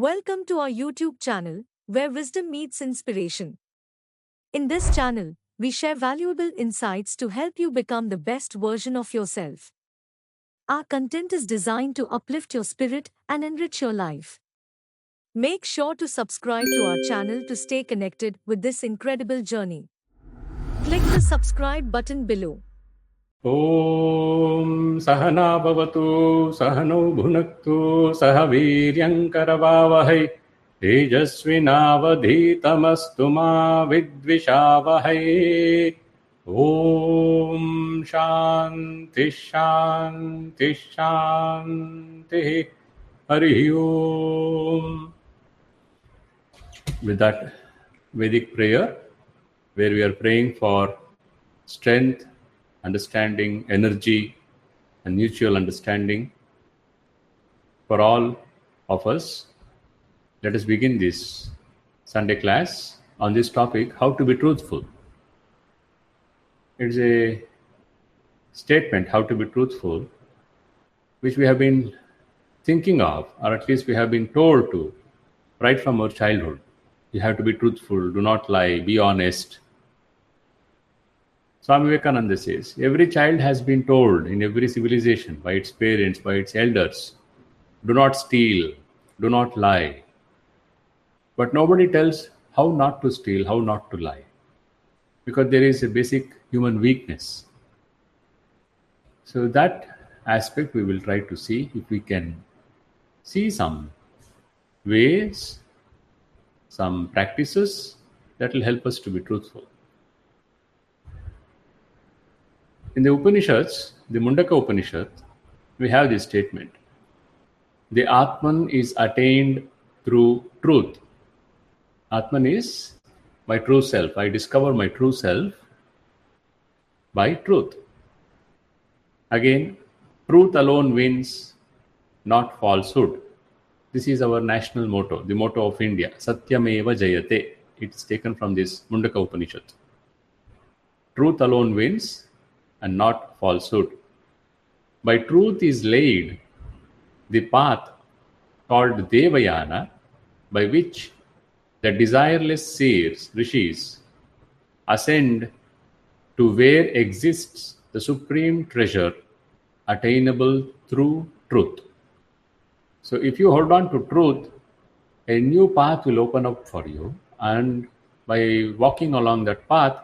Welcome to our YouTube channel, where wisdom meets inspiration. In this channel, we share valuable insights to help you become the best version of yourself. Our content is designed to uplift your spirit and enrich your life. Make sure to subscribe to our channel to stay connected with this incredible journey. Click the subscribe button below. ॐ सहना भवतु सहनौ भुनक्तु सह वीर्यङ्करवावहै तेजस्विनावधीतमस्तु मा विद्विषावहै ॐ शान्ति शान्ति शान्तिः हरिः ॐ. With that Vedic prayer, where we are praying for strength, understanding, energy, and mutual understanding for all of us, let us begin this Sunday class on this topic, how to be truthful. It's a statement, how to be truthful, which we have been thinking of, or at least we have been told to, right from our childhood. You have to be truthful, do not lie, be honest. Swami Vivekananda says, every child has been told in every civilization by its parents, by its elders, do not steal, do not lie. But nobody tells how not to steal, how not to lie. Because there is a basic human weakness. So that aspect we will try to see if we can see some ways, some practices that will help us to be truthful. In the Upanishads, the Mundaka Upanishad, we have this statement. The Atman is attained through truth. Atman is my true self. I discover my true self by truth. Again, truth alone wins, not falsehood. This is our national motto, the motto of India. Satyameva Jayate. It's taken from this Mundaka Upanishad. Truth alone wins, and not falsehood. By truth is laid the path called Devayana, by which the desireless seers, rishis, ascend to where exists the supreme treasure attainable through truth. So if you hold on to truth, a new path will open up for you, and by walking along that path,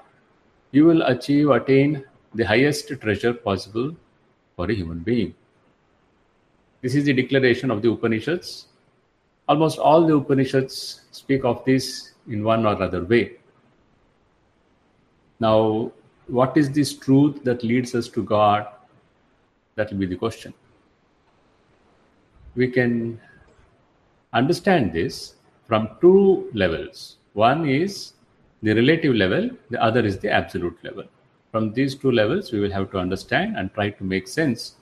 you will attain the highest treasure possible for a human being. This is the declaration of the Upanishads. Almost all the Upanishads speak of this in one or other way. Now, what is this truth that leads us to God? That will be the question. We can understand this from two levels. One is the relative level, the other is the absolute level. From these two levels, we will have to understand and try to make sense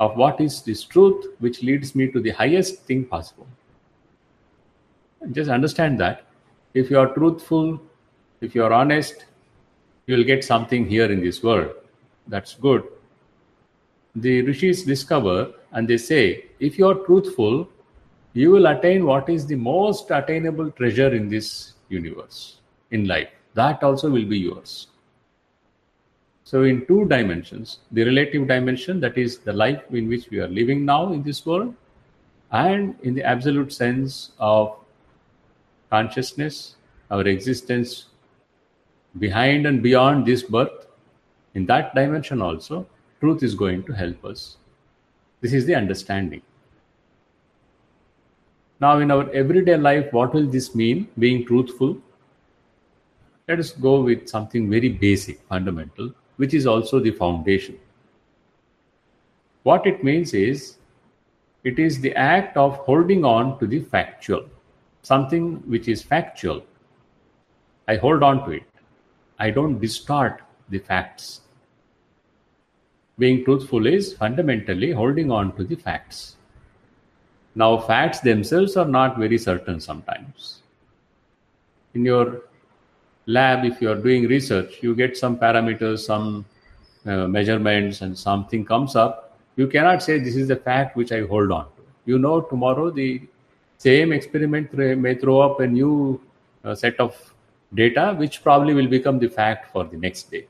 of what is this truth which leads me to the highest thing possible. And just understand that if you are truthful, if you are honest, you will get something here in this world. That's good. The rishis discover and they say, if you are truthful, you will attain what is the most attainable treasure in this universe, in life. That also will be yours. So in two dimensions, the relative dimension, that is the life in which we are living now in this world, and in the absolute sense of consciousness, our existence behind and beyond this birth, in that dimension also, truth is going to help us. This is the understanding. Now in our everyday life, what will this mean, being truthful? Let us go with something very basic, fundamental, which is also the foundation. What it means is, it is the act of holding on to the factual. Something which is factual, I hold on to it. I don't distort the facts. Being truthful is fundamentally holding on to the facts. Now, facts themselves are not very certain sometimes. In your lab, if you are doing research, you get some parameters, some measurements, and something comes up. You cannot say this is the fact which I hold on to. You know tomorrow the Same experiment may throw up a new set of data, which probably will become the fact for the next day.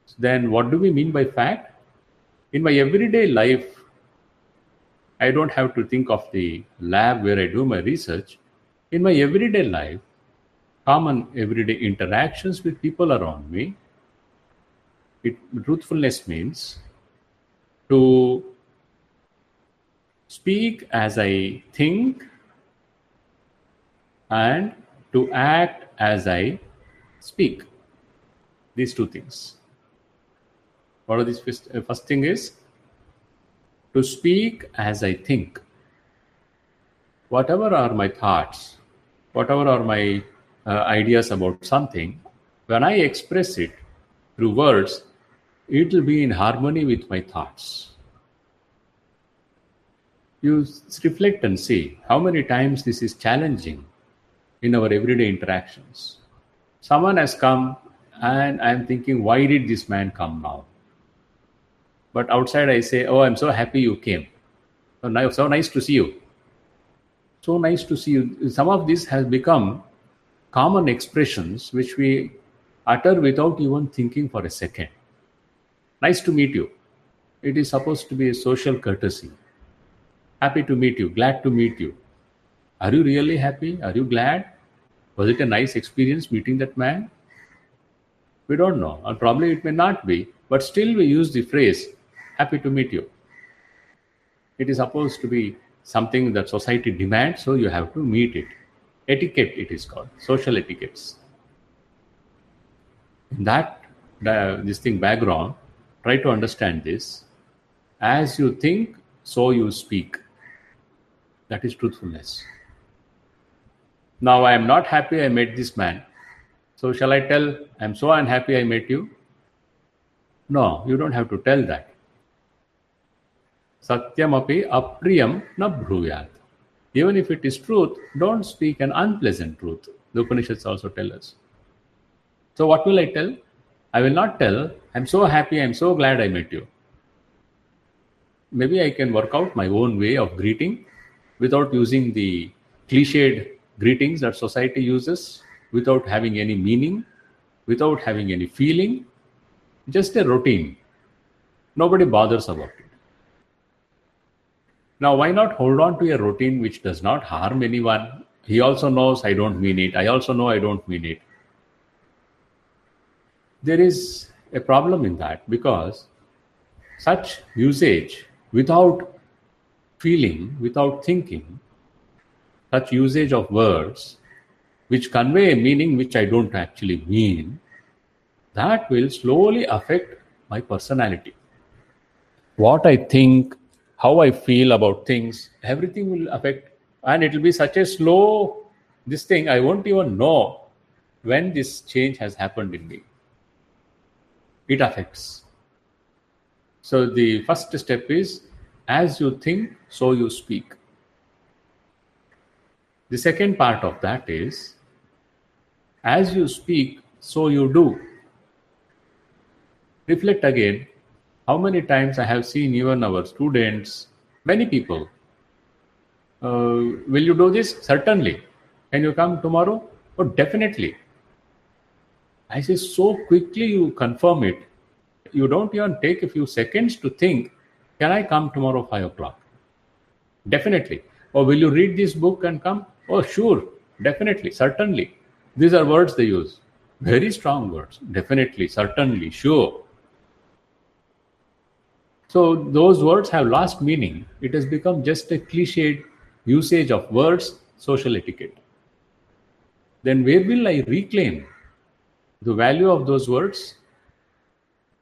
So then what do we mean by fact? In my everyday life, I don't have to think of the lab where I do my research. In my everyday life, common everyday interactions with people around me, truthfulness means to speak as I think and to act as I speak. These two things. What are these? First thing is to speak as I think. Whatever are my thoughts, whatever are my ideas about something, when I express it through words, it will be in harmony with my thoughts. You reflect and see how many times this is challenging in our everyday interactions. Someone has come and I'm thinking, why did this man come now? But outside I say, oh, I'm so happy you came. So nice to see you. So nice to see you. Some of this has become common expressions which we utter without even thinking for a second. Nice to meet you. It is supposed to be a social courtesy. Happy to meet you. Glad to meet you. Are you really happy? Are you glad? Was it a nice experience meeting that man? We don't know. Or probably it may not be. But still we use the phrase, happy to meet you. It is supposed to be something that society demands, so you have to meet it. Etiquette it is called. Social etiquettes. In that this thing background, try to understand this. As you think, so you speak. That is truthfulness. Now I am not happy I met this man. So shall I tell, I am so unhappy I met you? No, you don't have to tell that. Satyamapi apriyam na bhruyat. Even if it is truth, don't speak an unpleasant truth. The Upanishads also tell us. So what will I tell? I will not tell, I'm so happy, I'm so glad I met you. Maybe I can work out my own way of greeting without using the cliched greetings that society uses, without having any meaning, without having any feeling, just a routine. Nobody bothers about it. Now, why not hold on to a routine which does not harm anyone? He also knows I don't mean it. I also know I don't mean it. There is a problem in that because such usage without feeling, without thinking, such usage of words which convey a meaning which I don't actually mean, that will slowly affect my personality. What I think, how I feel about things, everything will affect, and it will be such a slow, this thing, I won't even know when this change has happened in me. It affects. So the first step is, as you think, so you speak. The second part of that is, as you speak, so you do. Reflect again, how many times I have seen even our students, many people, will you do this? Certainly. Can you come tomorrow? Oh, definitely. I say, so quickly you confirm it. You don't even take a few seconds to think, can I come tomorrow 5 o'clock? Definitely. Or will you read this book and come? Oh, sure. Definitely. Certainly. These are words they use. Very strong words. Definitely. Certainly. Sure. So those words have lost meaning. It has become just a cliched usage of words, social etiquette. Then where will I reclaim the value of those words?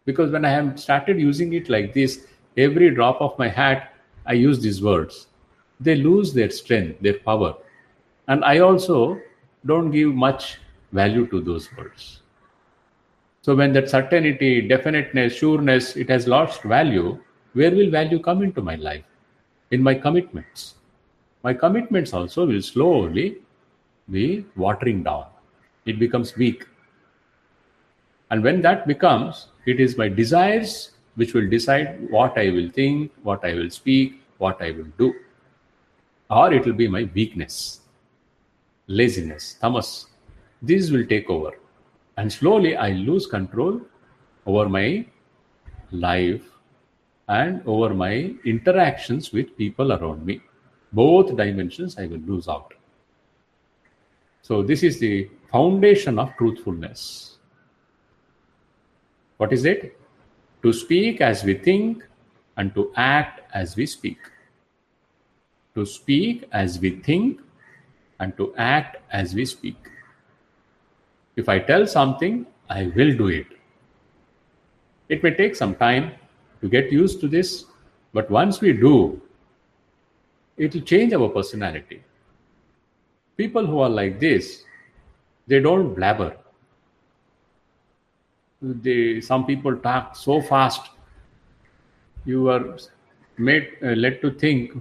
Because when I have started using it like this, every drop of my hat, I use these words. They lose their strength, their power. And I also don't give much value to those words. So when that certainty, definiteness, sureness, it has lost value, where will value come into my life? In my commitments. My commitments also will slowly be watering down. It becomes weak. And when that becomes, it is my desires which will decide what I will think, what I will speak, what I will do. or it will be my weakness, laziness, tamas. These will take over. And slowly I lose control over my life and over my interactions with people around me. Both dimensions I will lose out. So this is the foundation of truthfulness. What is it? To speak as we think and to act as we speak. To speak as we think and to act as we speak. If I tell something, I will do it. It may take some time to get used to this, but once we do, it will change our personality. People who are like this, they don't blabber. Some people talk so fast. You are led to think,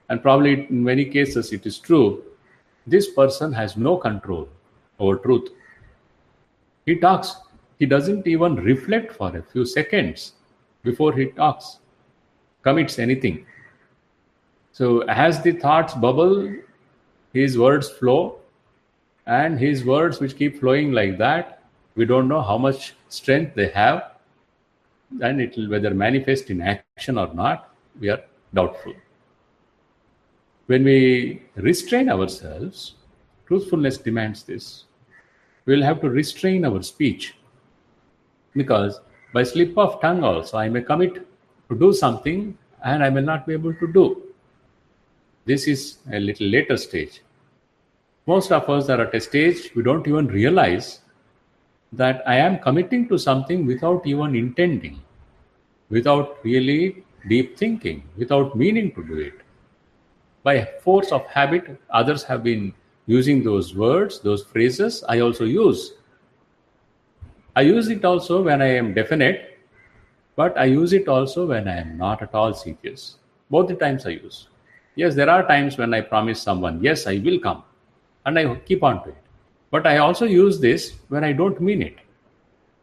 and probably in many cases it is true, this person has no control over truth. He talks. He doesn't even reflect for a few seconds before he talks, commits anything. So as the thoughts bubble, his words flow, and his words which keep flowing like that, we don't know how much strength they have, and it will whether manifest in action or not, we are doubtful. When we restrain ourselves, truthfulness demands this. We will have to restrain our speech, because by slip of tongue also I may commit to do something and I may not be able to do. This is a little later stage. Most of us are at a stage we don't even realize that I am committing to something without even intending, without really deep thinking, without meaning to do it. By force of habit, others have been using those words, those phrases, I also use. I use it also when I am definite, but I use it also when I am not at all serious. Both the times I use. Yes, there are times when I promise someone, yes, I will come, and I keep on to it. But I also use this when I don't mean it.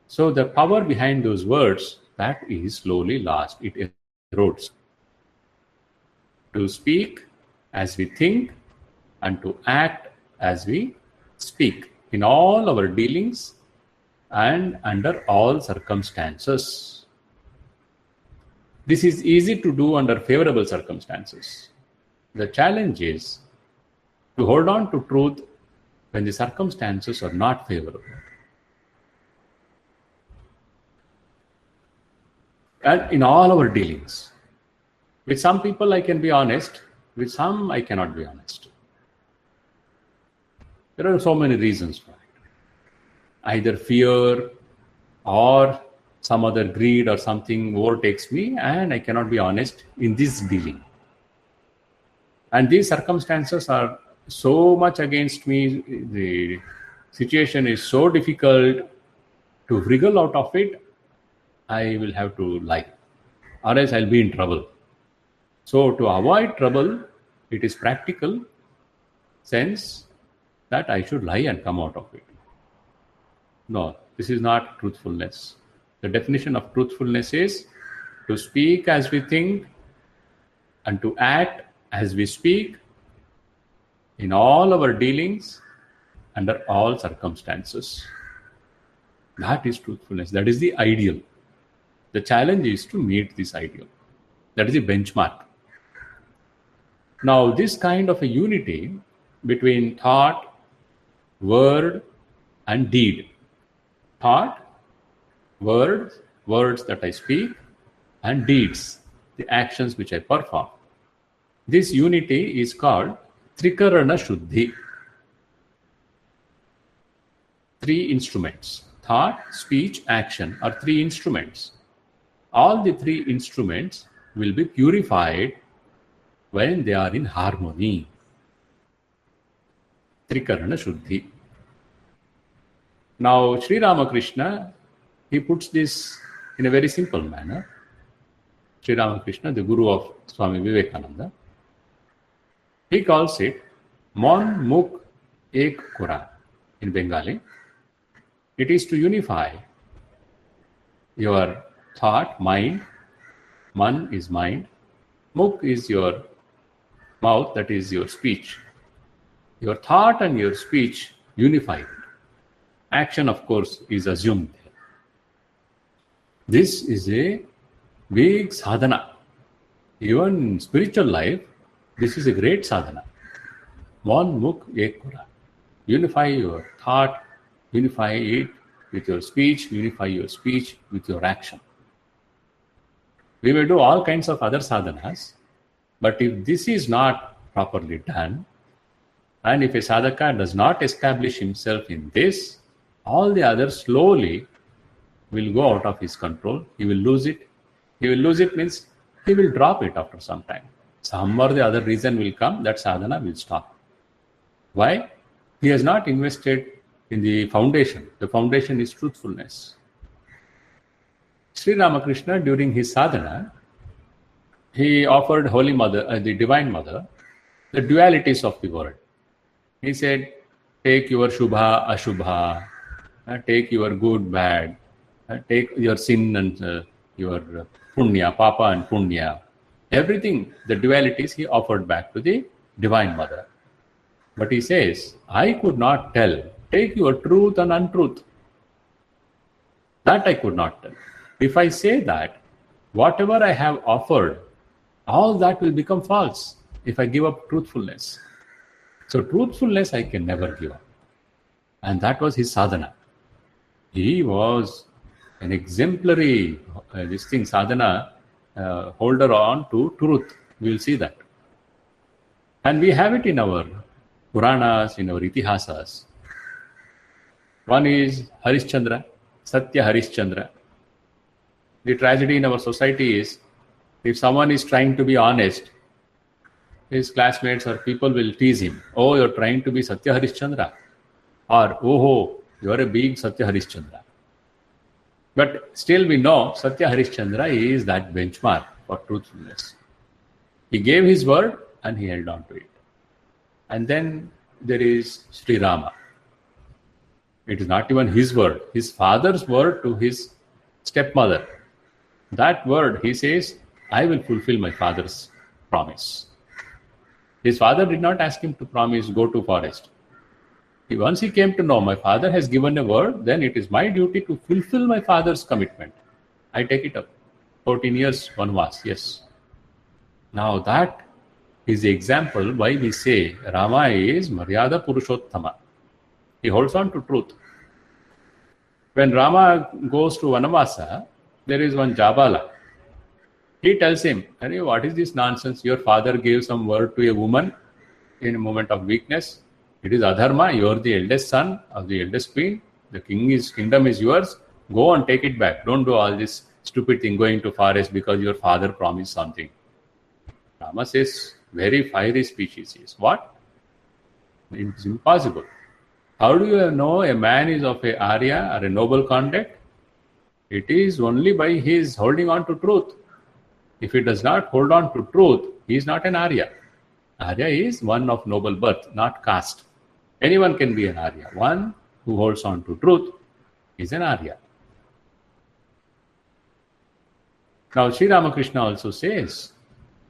So the power behind those words, that is slowly lost. It erodes. To speak as we think and to act as we speak in all our dealings and under all circumstances. This is easy to do under favorable circumstances. The challenge is to hold on to truth when the circumstances are not favorable. And in all our dealings, with some people I can be honest, with some I cannot be honest. There are so many reasons for it. Either fear or some other greed or something overtakes me and I cannot be honest in this dealing. And these circumstances are so much against me, the situation is so difficult to wriggle out of it, I will have to lie, or else I'll be in trouble. So to avoid trouble, it is practical sense that I should lie and come out of it. No, this is not truthfulness. The definition of truthfulness is to speak as we think and to act as we speak in all our dealings under all circumstances. That is truthfulness. That is the ideal. The challenge is to meet this ideal. That is the benchmark. Now, this kind of a unity between thought, word, and deed. Thought, words that I speak, and deeds, the actions which I perform. This unity is called Trikarana Shuddhi. Three instruments. Thought, speech, action are three instruments. All the three instruments will be purified when they are in harmony. Trikarana Shuddhi. Now, Sri Ramakrishna, he puts this in a very simple manner. Sri Ramakrishna, the guru of Swami Vivekananda, he calls it Mon Mukh Ek Quran in Bengali. It is to unify your thought, mind. Man is mind. Mukh is your Mouth, that is your speech. Your thought and your speech unified. Action, of course, is assumed. This is a big sadhana. Even in spiritual life, this is a great sadhana. Mon mukh ek kura. Unify your thought, unify it with your speech, unify your speech with your action. We may do all kinds of other sadhanas, but if this is not properly done, and if a sadhaka does not establish himself in this, all the others slowly will go out of his control. He will lose it. He will lose it means he will drop it after some time. Some or the other reason will come, that sadhana will stop. Why? He has not invested in the foundation. The foundation is truthfulness. Sri Ramakrishna, during his sadhana, he offered Holy Mother, the Divine Mother, the dualities of the world. He said, take your Shubha, Ashubha, take your good, bad, take your sin and your Punya, Papa and Punya. Everything, the dualities he offered back to the Divine Mother. But he says, I could not tell. Take your truth and untruth. That I could not tell. If I say that, whatever I have offered, all that will become false if I give up truthfulness. So truthfulness I can never give up. And that was his sadhana. He was an exemplary, sadhana, holder on to truth. We will see that. And we have it in our Puranas, in our Itihasas. One is Harishchandra, Satya Harishchandra. The tragedy in our society is, if someone is trying to be honest, his classmates or people will tease him. Oh, you're trying to be Satya Harishchandra. Or, oh, you're a big Satya Harishchandra. But still we know Satya Harishchandra is that benchmark for truthfulness. He gave his word and he held on to it. And then there is Sri Rama. It is not even his word, his father's word to his stepmother. That word, he says, I will fulfill my father's promise. His father did not ask him to promise, go to forest. Once he came to know, my father has given a word, then it is my duty to fulfill my father's commitment. I take it up. 14 years, vanvas, yes. Now that is the example why we say Rama is Maryada Purushottama. He holds on to truth. When Rama goes to Vanavasa, there is one Jabala. He tells him, what is this nonsense? Your father gave some word to a woman in a moment of weakness. It is adharma. You are the eldest son of the eldest queen. The kingdom is yours. Go and take it back. Don't do all this stupid thing going to forest because your father promised something. Rama says, very fiery speech he says. What? It's impossible. How do you know a man is of a Arya or a noble conduct? It is only by his holding on to truth. If he does not hold on to truth, he is not an Arya. Arya is one of noble birth, not caste. Anyone can be an Arya. One who holds on to truth is an Arya. Now, Sri Ramakrishna also says,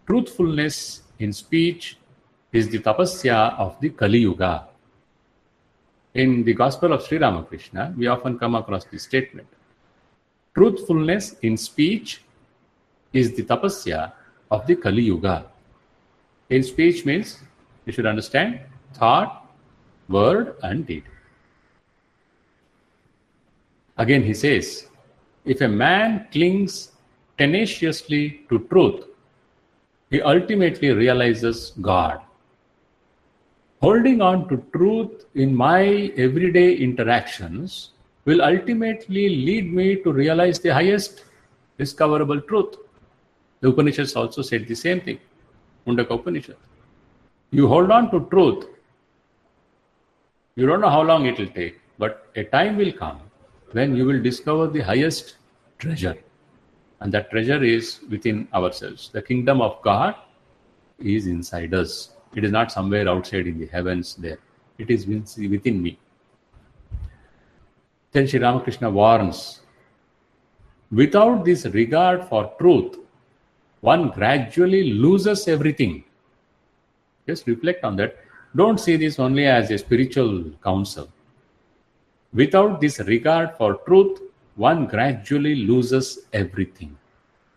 truthfulness in speech is the tapasya of the Kali Yuga. In the Gospel of Sri Ramakrishna, we often come across this statement. Truthfulness in speech is the tapasya of the Kali Yuga. In speech means, you should understand, thought, word and deed. Again he says, if a man clings tenaciously to truth, he ultimately realizes God. Holding on to truth in my everyday interactions will ultimately lead me to realize the highest discoverable truth. The Upanishads also said the same thing. Mundaka Upanishad. You hold on to truth. You don't know how long it will take, but a time will come when you will discover the highest treasure. And that treasure is within ourselves. The kingdom of God is inside us. It is not somewhere outside in the heavens there. It is within me. Then Sri Ramakrishna warns, without this regard for truth, one gradually loses everything. Just reflect on that. Don't see this only as a spiritual counsel. Without this regard for truth, one gradually loses everything.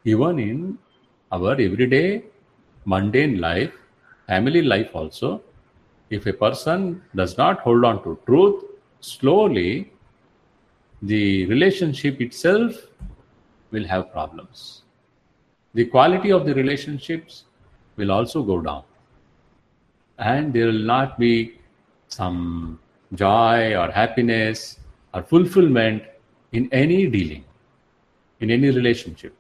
Even in our everyday mundane life, family life also, if a person does not hold on to truth, slowly the relationship itself will have problems. The quality of the relationships will also go down. And there will not be some joy or happiness or fulfillment in any dealing, in any relationship.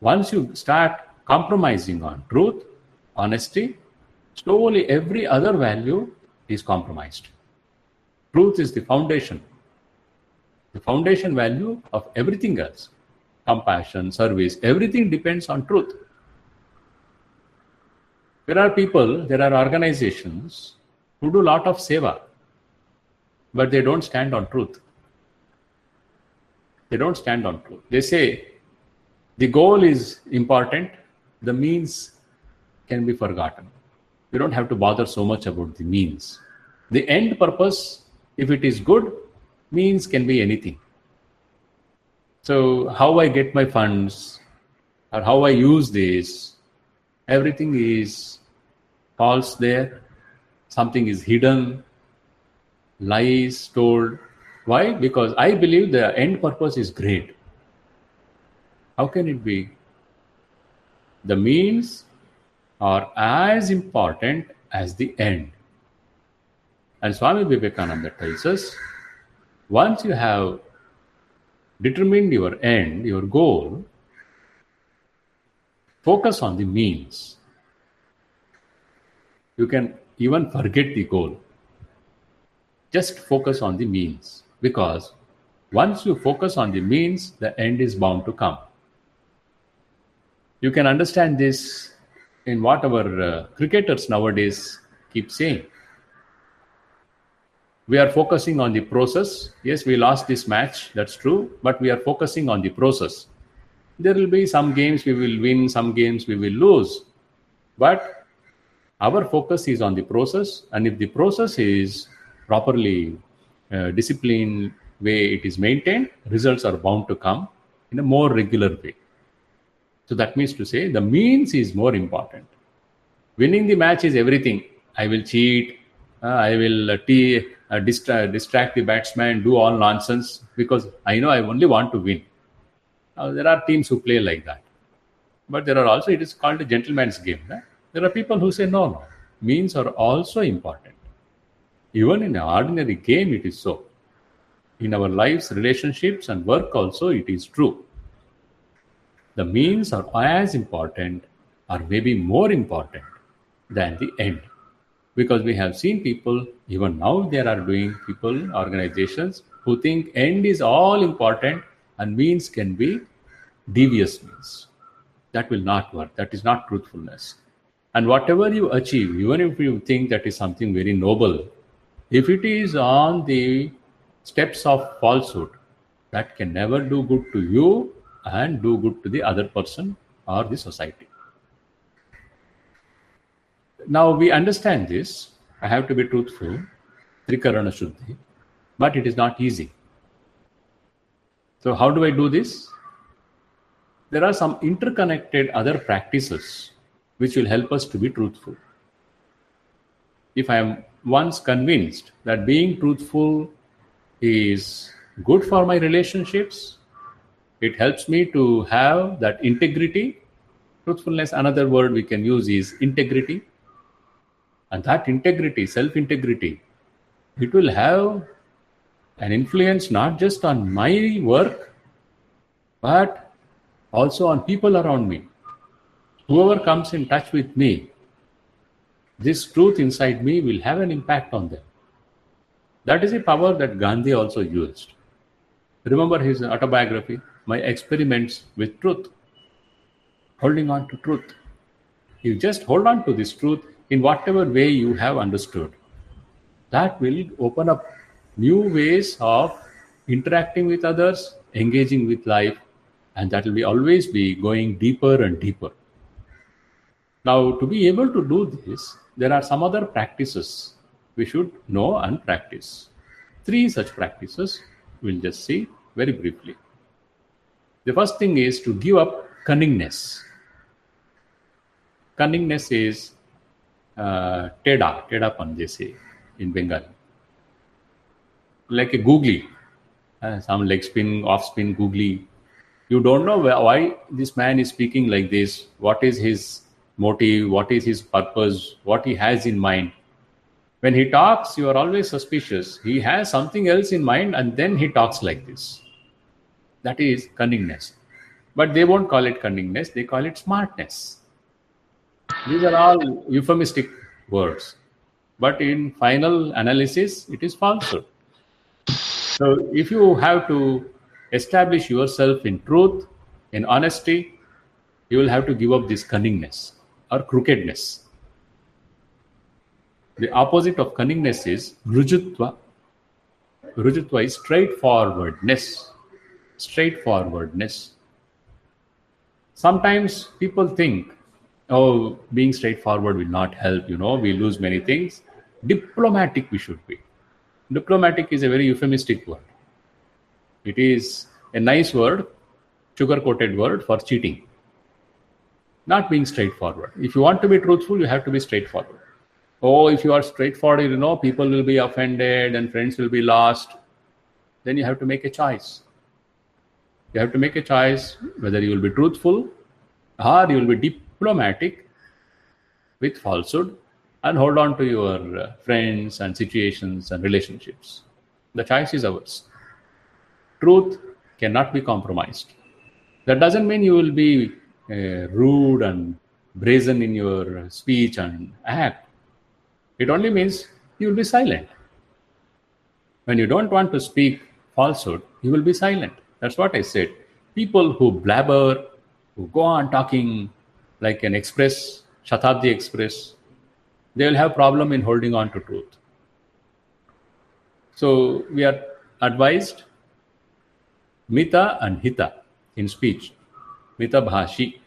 Once you start compromising on truth, honesty, slowly every other value is compromised. Truth is the foundation value of everything else. Compassion, service, everything depends on truth. There are people, there are organizations who do a lot of seva, but they don't stand on truth. They don't stand on truth. They say the goal is important, the means can be forgotten. You don't have to bother so much about the means. The end purpose, if it is good, means can be anything. So how I get my funds or how I use this, everything is false there. Something is hidden, lies told. Why? Because I believe the end purpose is great. How can it be? The means are as important as the end. And Swami Vivekananda tells us, once you have determined your end, your goal, focus on the means. You can even forget the goal. Just focus on the means, because once you focus on the means, the end is bound to come. You can understand this in what our cricketers nowadays keep saying. We are focusing on the process. Yes, we lost this match, that's true, but we are focusing on the process. There will be some games we will win, some games we will lose. But our focus is on the process, and if the process is properly disciplined way it is maintained, results are bound to come in a more regular way. So that means to say the means is more important. Winning the match is everything. I will cheat, I will distract the batsman, do all nonsense because I know I only want to win. Now, there are teams who play like that. But there are also, it is called a gentleman's game. Right? There are people who say, no, means are also important. Even in an ordinary game, it is so. In our lives, relationships, and work also, it is true. The means are as important or maybe more important than the end. Because we have seen people, even now there are doing people, organizations, who think end is all important and means can be devious means. That will not work. That is not truthfulness. And whatever you achieve, even if you think that is something very noble, if it is on the steps of falsehood, that can never do good to you and do good to the other person or the society. Now we understand this. I have to be truthful, Trikarana Shuddhi, but it is not easy. So how do I do this? There are some interconnected other practices which will help us to be truthful. If I am once convinced that being truthful is good for my relationships, it helps me to have that integrity. Truthfulness, another word we can use is integrity. And that integrity, self-integrity, it will have an influence not just on my work, but also on people around me. Whoever comes in touch with me, this truth inside me will have an impact on them. That is a power that Gandhi also used. Remember his autobiography, My Experiments with Truth. Holding on to truth. You just hold on to this truth in whatever way you have understood. That will open up new ways of interacting with others, engaging with life, and that will always be going deeper and deeper. Now, to be able to do this, there are some other practices we should know and practice. 3 such practices we'll just see very briefly. The first thing is to give up cunningness. Cunningness is tedapan, they say in Bengal. Like a googly, some leg spin, off spin, googly. You don't know why this man is speaking like this, what is his motive, what is his purpose, what he has in mind. When he talks, you are always suspicious. He has something else in mind and then he talks like this. That is cunningness. But they won't call it cunningness, they call it smartness. These are all euphemistic words. But in final analysis, it is falsehood. So if you have to establish yourself in truth, in honesty, you will have to give up this cunningness or crookedness. The opposite of cunningness is rujutva. Rujutva is straightforwardness. Straightforwardness. Sometimes people think, oh, being straightforward will not help, we lose many things. Diplomatic we should be. Diplomatic is a very euphemistic word. It is a nice word, sugar-coated word for cheating. Not being straightforward. If you want to be truthful, you have to be straightforward. Oh, if you are straightforward, people will be offended and friends will be lost. Then you have to make a choice. You have to make a choice whether you will be truthful or you will be diplomatic with falsehood and hold on to your friends and situations and relationships. The choice is ours. Truth cannot be compromised. That doesn't mean you will be rude and brazen in your speech and act. It only means you will be silent. When you don't want to speak falsehood, you will be silent. That's what I said. People who blabber, who go on talking like an express, Shatabdi Express, they will have problem in holding on to truth. So we are advised mita and hita in speech. Mita bhashi.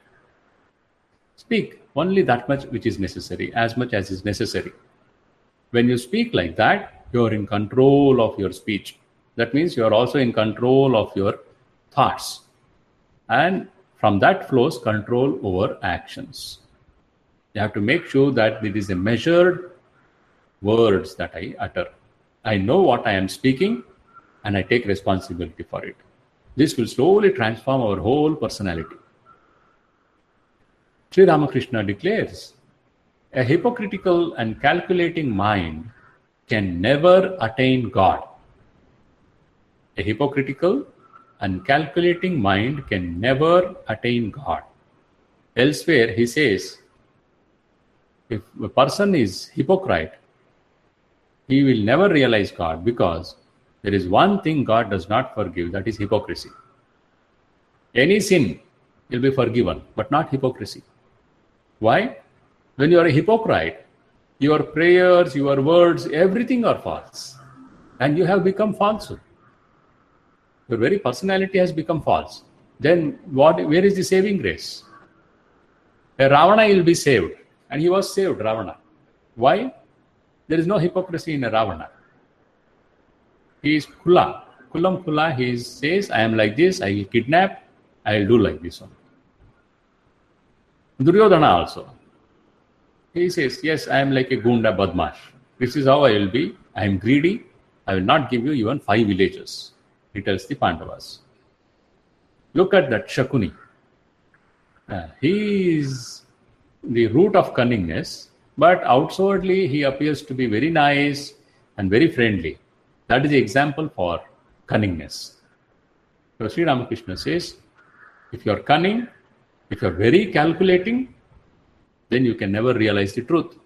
Speak only that much which is necessary, as much as is necessary. When you speak like that, you are in control of your speech. That means you are also in control of your thoughts. And from that flows control over actions. You have to make sure that it is a measured words that I utter. I know what I am speaking and I take responsibility for it. This will slowly transform our whole personality. Sri Ramakrishna declares, a hypocritical and calculating mind can never attain God. A hypocritical and calculating mind can never attain God. Elsewhere, he says, if a person is hypocrite, he will never realize God because there is one thing God does not forgive, that is hypocrisy. Any sin will be forgiven, but not hypocrisy. Why? When you are a hypocrite, your prayers, your words, everything are false. And you have become falsehood. Your very personality has become false. Then where is the saving grace? A Ravana will be saved. And he was saved, Ravana. Why? There is no hypocrisy in a Ravana. He is Kula. Kulam Kula, he says, I am like this, I will kidnap, I will do like this one. Duryodhana also. He says, yes, I am like a Gunda Badmash. This is how I will be. I am greedy. I will not give you even 5 villages. He tells the Pandavas. Look at that Shakuni. He is the root of cunningness, but outwardly he appears to be very nice and very friendly. That is the example for cunningness. So Sri Ramakrishna says, if you are cunning, if you are very calculating, then you can never realize the truth.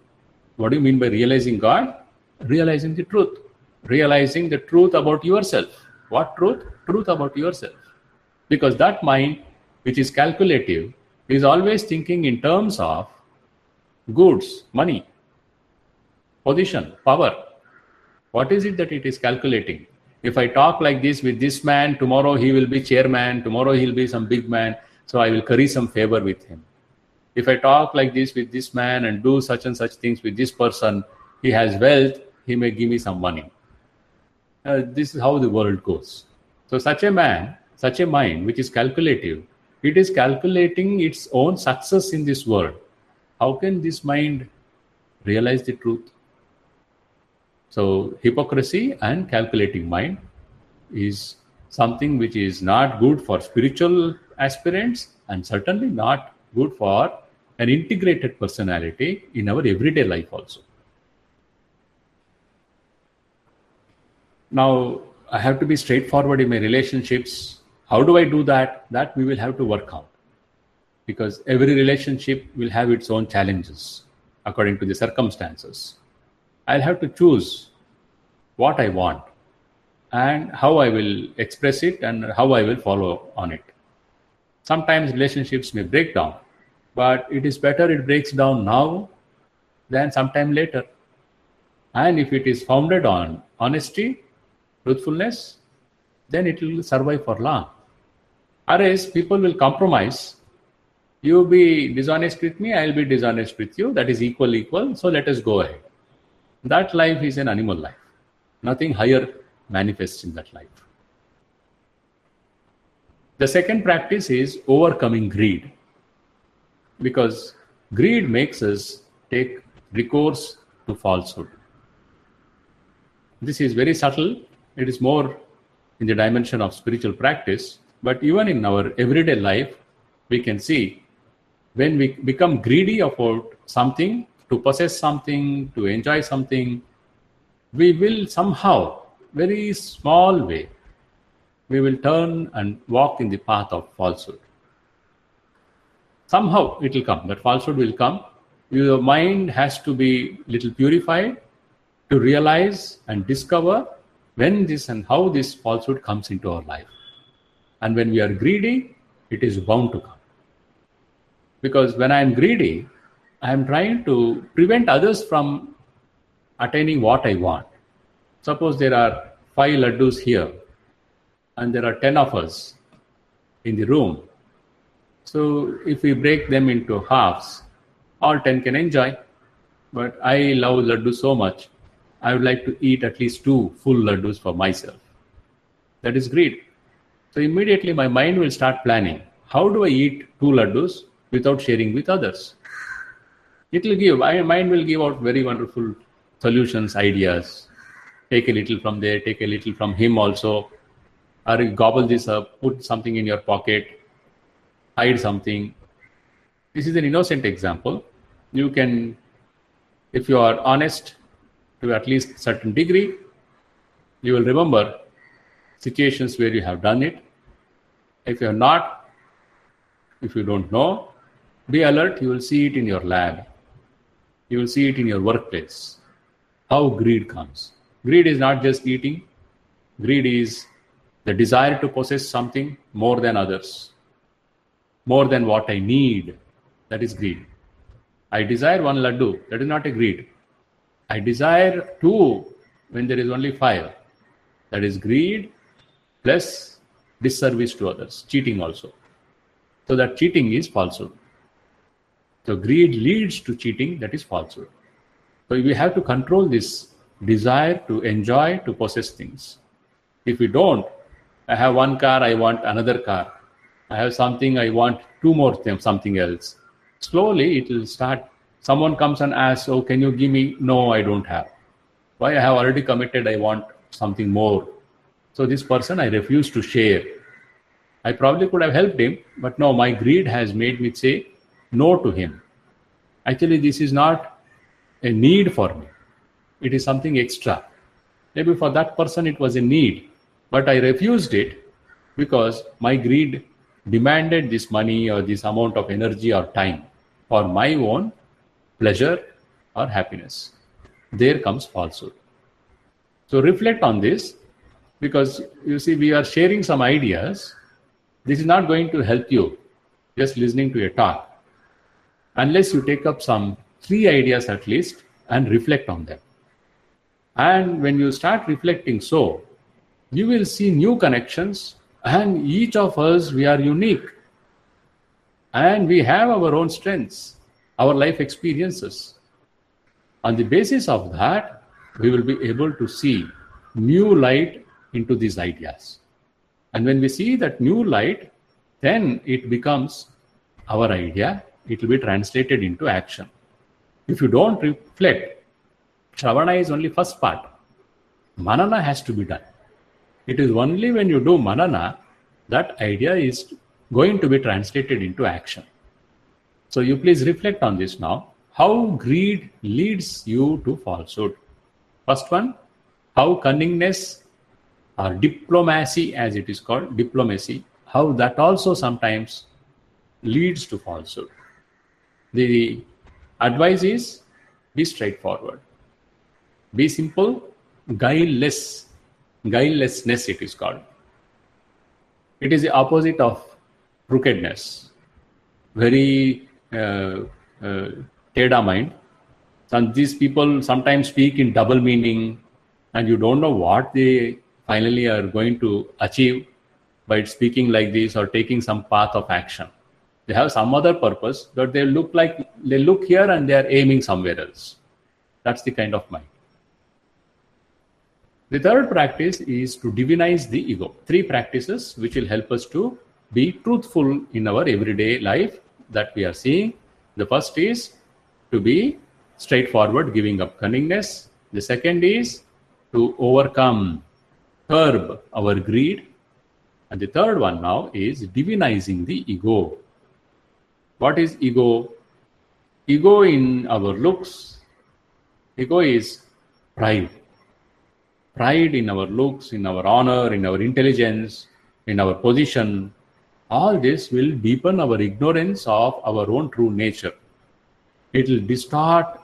What do you mean by realizing God? Realizing the truth. Realizing the truth about yourself. What truth? Truth about yourself. Because that mind, which is calculative, is always thinking in terms of goods, money, position, power. What is it that it is calculating? If I talk like this with this man, tomorrow he will be chairman, tomorrow he will be some big man, so I will curry some favor with him. If I talk like this with this man and do such and such things with this person, he has wealth, he may give me some money. This is how the world goes. So such a man, such a mind which is calculative, it is calculating its own success in this world. How can this mind realize the truth? So hypocrisy and calculating mind is something which is not good for spiritual aspirants and certainly not good for an integrated personality in our everyday life also. Now, I have to be straightforward in my relationships. How do I do that? That we will have to work out. Because every relationship will have its own challenges according to the circumstances. I'll have to choose what I want and how I will express it and how I will follow on it. Sometimes relationships may break down, but it is better it breaks down now than sometime later. And if it is founded on honesty, truthfulness, then it will survive for long. Otherwise, people will compromise. You be dishonest with me, I'll be dishonest with you. That is equal, so let us go ahead. That life is an animal life. Nothing higher manifests in that life. The second practice is overcoming greed. Because greed makes us take recourse to falsehood. This is very subtle. It is more in the dimension of spiritual practice. But even in our everyday life, we can see when we become greedy about something, to possess something, to enjoy something, we will somehow, very small way, we will turn and walk in the path of falsehood. Somehow it will come, that falsehood will come. Your mind has to be little purified to realize and discover when this and how this falsehood comes into our life. And when we are greedy, it is bound to come. Because when I am greedy, I am trying to prevent others from attaining what I want. Suppose there are 5 laddus here and there are 10 of us in the room. So if we break them into halves, all 10 can enjoy. But I love laddu so much, I would like to eat at least 2 full laddus for myself. That is greed. So immediately my mind will start planning. How do I eat 2 laddus without sharing with others? It will give, my mind will give out very wonderful solutions, ideas. Take a little from there, take a little from him also. Or gobble this up, put something in your pocket, hide something. This is an innocent example. You can, if you are honest to at least certain degree, you will remember situations where you have done it. If you are not, if you don't know, be alert. You will see it in your lab. You will see it in your workplace. How greed comes. Greed is not just eating. Greed is the desire to possess something more than others, more than what I need. That is greed. I desire 1 laddu. That is not a greed. I desire 2 when there is only 5. That is greed plus disservice to others, cheating also. So that cheating is falsehood. So greed leads to cheating, that is falsehood. So we have to control this desire to enjoy, to possess things. If we don't, I have 1 car, I want another car. I have something, I want 2 more things, something else. Slowly it will start. Someone comes and asks, oh, can you give me? No, I don't have. Why? I have already committed, I want something more. So this person, I refuse to share. I probably could have helped him, but no, my greed has made me say no to him. Actually, this is not a need for me. It is something extra. Maybe for that person it was a need, but I refused it because my greed demanded this money or this amount of energy or time for my own pleasure or happiness. There comes falsehood. So reflect on this, because you see, we are sharing some ideas. This is not going to help you just listening to a talk unless you take up some 3 ideas at least and reflect on them. And when you start reflecting so, you will see new connections, and each of us, we are unique. And we have our own strengths, our life experiences. On the basis of that, we will be able to see new light into these ideas. And when we see that new light, then it becomes our idea. It will be translated into action. If you don't reflect, Shravana is only first part. Manana has to be done. It is only when you do Manana that idea is going to be translated into action. So you please reflect on this now. How greed leads you to falsehood. First one, how cunningness or diplomacy, as it is called, diplomacy, how that also sometimes leads to falsehood. The advice is be straightforward. Be simple, guileless. Guilelessness it is called. It is the opposite of crookedness. Very teda mind. And these people sometimes speak in double meaning, and you don't know what they finally are going to achieve by speaking like this or taking some path of action. They have some other purpose, but they look here and they are aiming somewhere else. That's the kind of mind. The third practice is to divinize the ego. 3 practices which will help us to be truthful in our everyday life that we are seeing. The first is to be straightforward, giving up cunningness. The second is to curb our greed. And the third one now is divinizing the ego. What is ego? Ego in our looks. Ego is pride. Pride in our looks, in our honor, in our intelligence, in our position. All this will deepen our ignorance of our own true nature. It will distort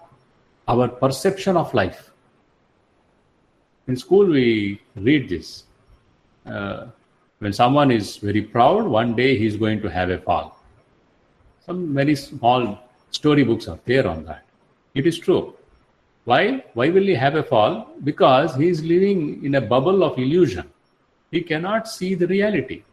our perception of life. In school, we read this. When someone is very proud, one day he is going to have a fall. Some very small storybooks are there on that. It is true. Why? Why will he have a fall? Because he is living in a bubble of illusion. He cannot see the reality.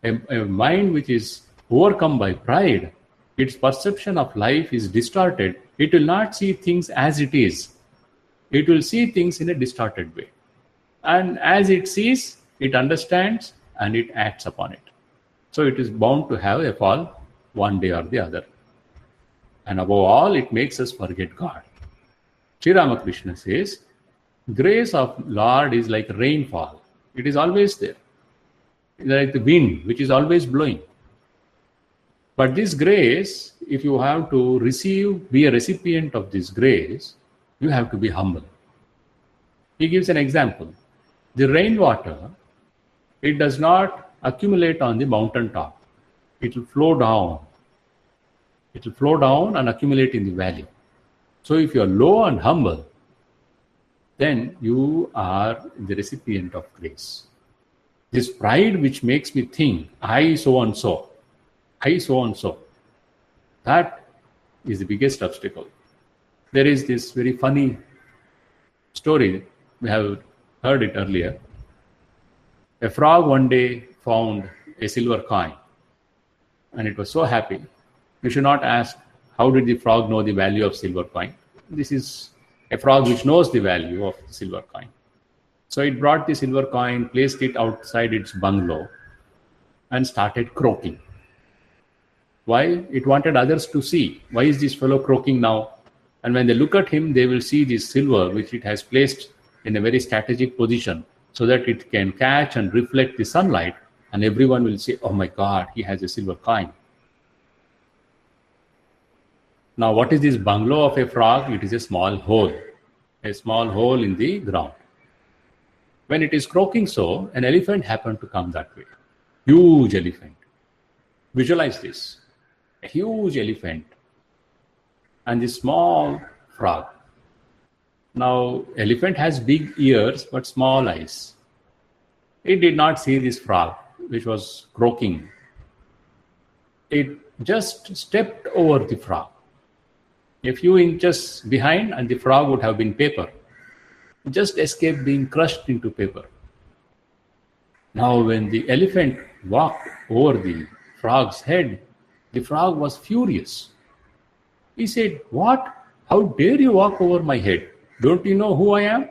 A mind which is overcome by pride, its perception of life is distorted. It will not see things as it is. It will see things in a distorted way. And as it sees, it understands and it acts upon it. So it is bound to have a fall one day or the other. And above all, it makes us forget God. Sri Ramakrishna says, grace of Lord is like rainfall. It is always there. It's like the wind, which is always blowing. But this grace, if you have to be a recipient of this grace, you have to be humble. He gives an example. The rainwater, it does not accumulate on the mountain top. It will flow down. It will flow down and accumulate in the valley. So if you are low and humble, then you are the recipient of grace. This pride which makes me think, I so and so, that is the biggest obstacle. There is this very funny story, we have heard it earlier. A frog one day found a silver coin and it was so happy. You should not ask, how did the frog know the value of silver coin? This is a frog which knows the value of the silver coin. So it brought the silver coin, placed it outside its bungalow and started croaking. Why? It wanted others to see. Why is this fellow croaking now? And when they look at him, they will see this silver which it has placed in a very strategic position so that it can catch and reflect the sunlight, and everyone will say, oh my God, he has a silver coin. Now, what is this bungalow of a frog? It is a small hole in the ground. When it is croaking so, an elephant happened to come that way. Huge elephant. Visualize this. A huge elephant and this small frog. Now, elephant has big ears but small eyes. It did not see this frog which was croaking. It just stepped over the frog. A few inches behind and the frog would have been paper. It just escaped being crushed into paper. Now when the elephant walked over the frog's head, the frog was furious. He said, "What? How dare you walk over my head? Don't you know who I am?"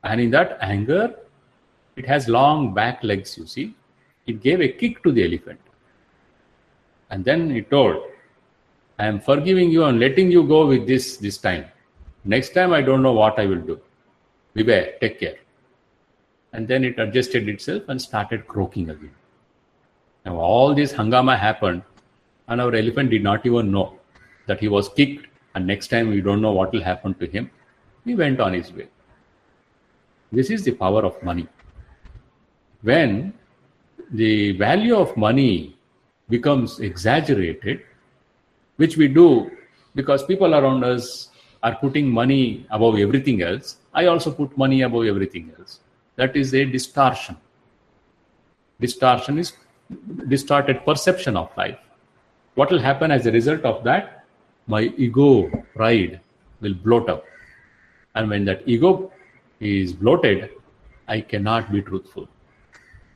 And in that anger, it has long back legs, you see. It gave a kick to the elephant. And then it told, "I am forgiving you and letting you go with this time. Next time I don't know what I will do. Beware, take care." And then it adjusted itself and started croaking again. Now all this hangama happened, and our elephant did not even know that he was kicked, and next time we don't know what will happen to him. He went on his way. This is the power of money. When the value of money becomes exaggerated, which we do because people around us are putting money above everything else, I also put money above everything else. That is a distortion. Distortion is distorted perception of life. What will happen as a result of that? My ego, pride will bloat up. And when that ego is bloated, I cannot be truthful.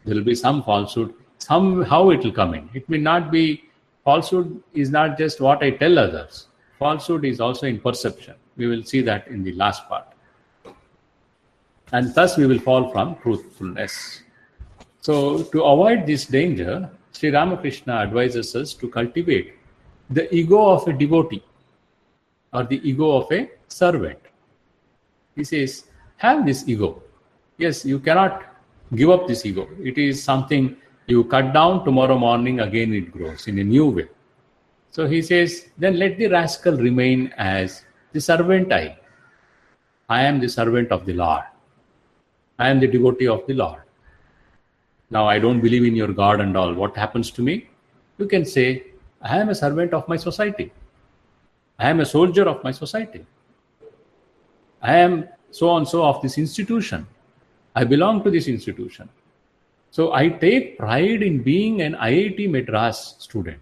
There will be some falsehood. Somehow it will come in. It may not be, falsehood is not just what I tell others. Falsehood is also in perception. We will see that in the last part. And thus we will fall from truthfulness. So to avoid this danger, Sri Ramakrishna advises us to cultivate the ego of a devotee or the ego of a servant. He says, have this ego. Yes, you cannot give up this ego. It is something you cut down, tomorrow morning again it grows in a new way. So he says, then let the rascal remain as the servant I. I am the servant of the Lord. I am the devotee of the Lord. Now I don't believe in your God and all. What happens to me? You can say, I am a servant of my society. I am a soldier of my society. I am so and so of this institution. I belong to this institution. So I take pride in being an IIT Madras student.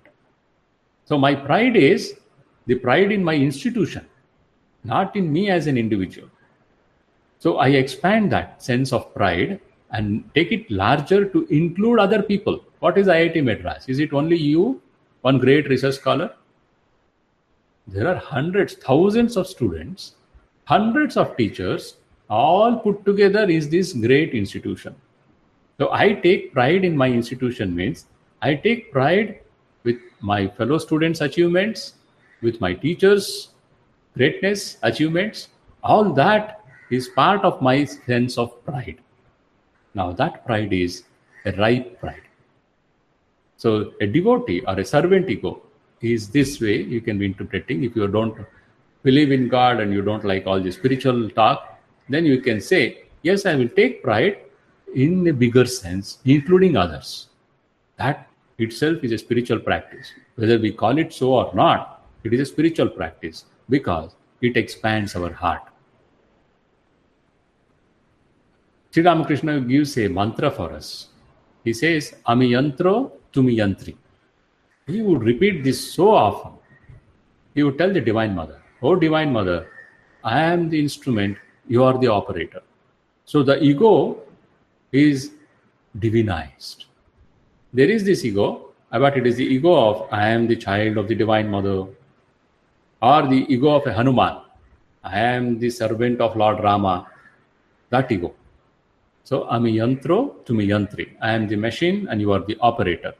So my pride is the pride in my institution, not in me as an individual. So I expand that sense of pride and take it larger to include other people. What is IIT Madras? Is it only you, one great research scholar? There are hundreds, thousands of students, hundreds of teachers, all put together is this great institution. So I take pride in my institution means I take pride with my fellow students' achievements, with my teachers' greatness, achievements. All that is part of my sense of pride. Now that pride is a right pride. So a devotee or a servant ego is this way you can be interpreting. If you don't believe in God and you don't like all the spiritual talk, then you can say, yes, I will take pride in a bigger sense, including others. That itself is a spiritual practice. Whether we call it so or not, it is a spiritual practice because it expands our heart. Sri Ramakrishna gives a mantra for us. He says, Ami yantro tumi yantri. He would repeat this so often. He would tell the Divine Mother, oh Divine Mother, I am the instrument, you are the operator. So the ego is divinized. There is this ego, but it is the ego of I am the child of the Divine Mother, or the ego of a Hanuman. I am the servant of Lord Rama. That ego. So, Ami yantro tumi yantri. I am the machine and you are the operator.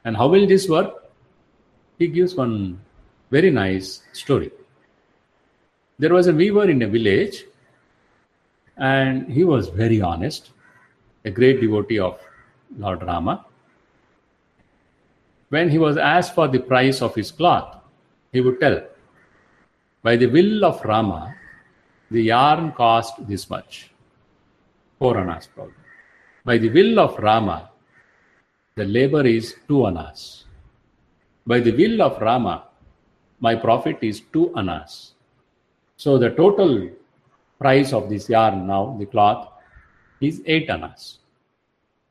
And how will this work? He gives one very nice story. There was a weaver in a village and he was very honest, a great devotee of Lord Rama. When he was asked for the price of his cloth, he would tell, by the will of Rama, the yarn cost this much. 4 annas probably. By the will of Rama, the labor is 2 annas. By the will of Rama, my profit is 2 annas. So the total price of this yarn now, the cloth, is 8 annas.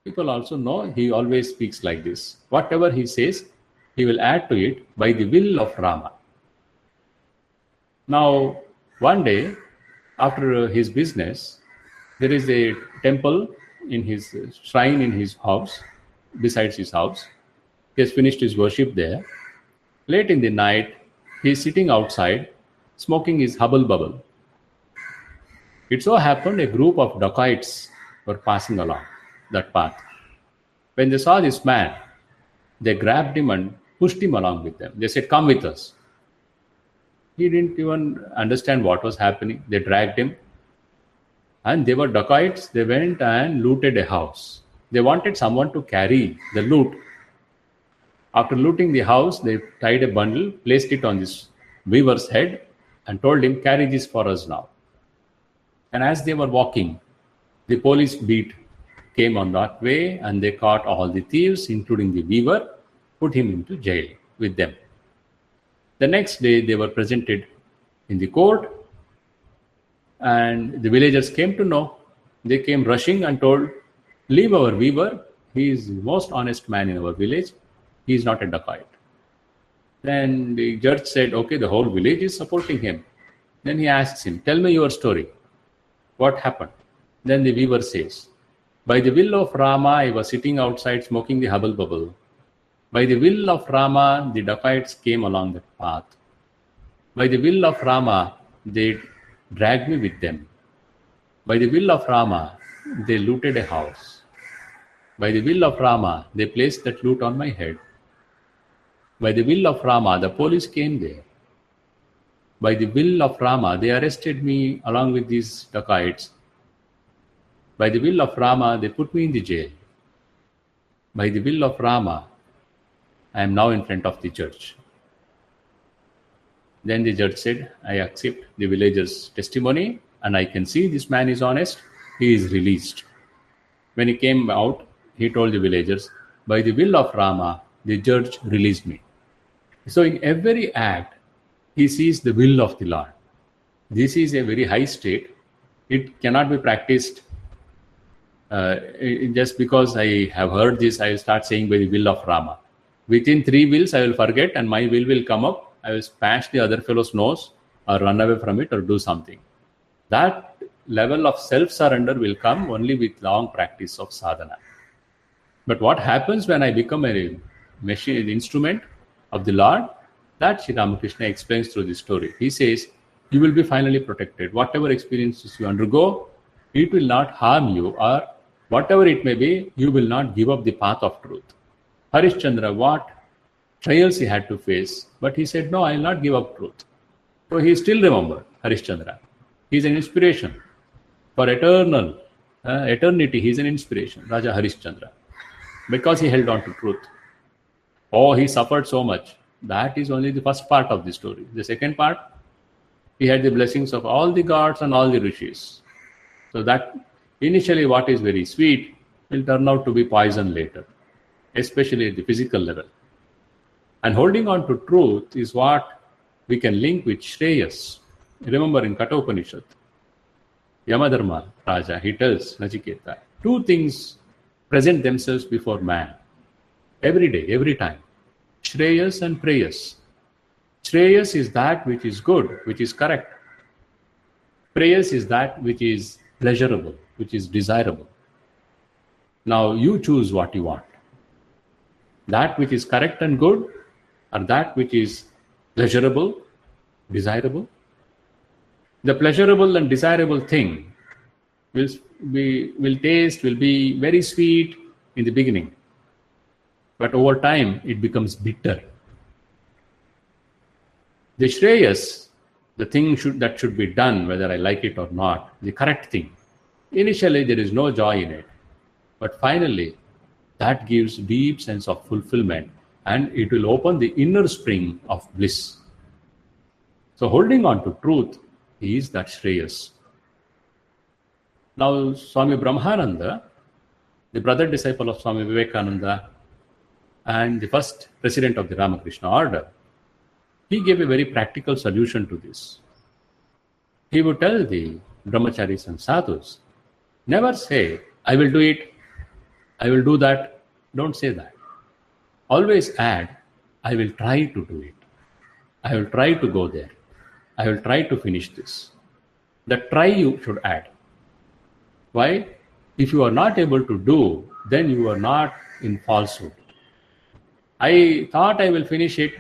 People also know he always speaks like this. Whatever he says, he will add to it by the will of Rama. Now, one day, after his business, there is a temple in his shrine in his house, besides his house. He has finished his worship there. Late in the night, he is sitting outside, smoking his hubble bubble. It so happened a group of dacoits were passing along that path. When they saw this man, they grabbed him and pushed him along with them. They said, "Come with us." He didn't even understand what was happening. They dragged him. And they were dacoits. They went and looted a house. They wanted someone to carry the loot. After looting the house, they tied a bundle, placed it on this weaver's head, and told him, "Carry this for us now." And as they were walking, the police beat came on that way, and they caught all the thieves, including the weaver, put him into jail with them. The next day, they were presented in the court, and the villagers came to know. They came rushing and told, "Leave our weaver. He is the most honest man in our village. He is not a dacoit." Then the judge said, "Okay, the whole village is supporting him." Then he asks him, "Tell me your story. What happened?" Then the weaver says, "By the will of Rama, I was sitting outside smoking the hubble bubble. By the will of Rama, the dacoits came along that path. By the will of Rama, they dragged me with them. By the will of Rama, they looted a house. By the will of Rama, they placed that loot on my head. By the will of Rama, the police came there. By the will of Rama, they arrested me along with these dacoits. By the will of Rama, they put me in the jail. By the will of Rama, I am now in front of the judge." Then the judge said, "I accept the villager's testimony, and I can see this man is honest. He is released." When he came out, he told the villagers, "By the will of Rama, the judge released me." So in every act, he sees the will of the Lord. This is a very high state. It cannot be practiced just because I have heard this, I will start saying by the will of Rama. Within 3 wills, I will forget and my will come up. I will smash the other fellow's nose or run away from it or do something. That level of self-surrender will come only with long practice of sadhana. But what happens when I become a machine, instrument of the Lord? That Sri Ramakrishna explains through this story. He says, you will be finally protected. Whatever experiences you undergo, it will not harm you, or whatever it may be, you will not give up the path of truth. Harishchandra, what trials he had to face, but he said, no, I will not give up truth. So he still remembered Harishchandra. He is an inspiration for eternity. He is an inspiration, Raja Harishchandra, because he held on to truth. Oh, he suffered so much. That is only the first part of the story. The second part, he had the blessings of all the gods and all the rishis. So that initially what is very sweet will turn out to be poison later, especially at the physical level. And holding on to truth is what we can link with Shreyas. Remember in Katha Upanishad, Yamadharma Raja, he tells Nachiketa, 2 things present themselves before man every day, every time. Shreyas and Preyas. Shreyas is that which is good, which is correct. Preyas is that which is pleasurable, which is desirable. Now you choose what you want. That which is correct and good, or that which is pleasurable, desirable. The pleasurable and desirable thing will be very sweet in the beginning. But over time, it becomes bitter. The Shreyas, the thing that should be done, whether I like it or not, the correct thing. Initially, there is no joy in it. But finally, that gives deep sense of fulfillment, and it will open the inner spring of bliss. So holding on to truth is that Shreyas. Now, Swami Brahmananda, the brother disciple of Swami Vivekananda, and the first president of the Ramakrishna order, he gave a very practical solution to this. He would tell the brahmacharis and sadhus, never say, I will do it, I will do that. Don't say that. Always add, I will try to do it. I will try to go there. I will try to finish this. The try you should add. Why? If you are not able to do, then you are not in falsehood. I thought I will finish it.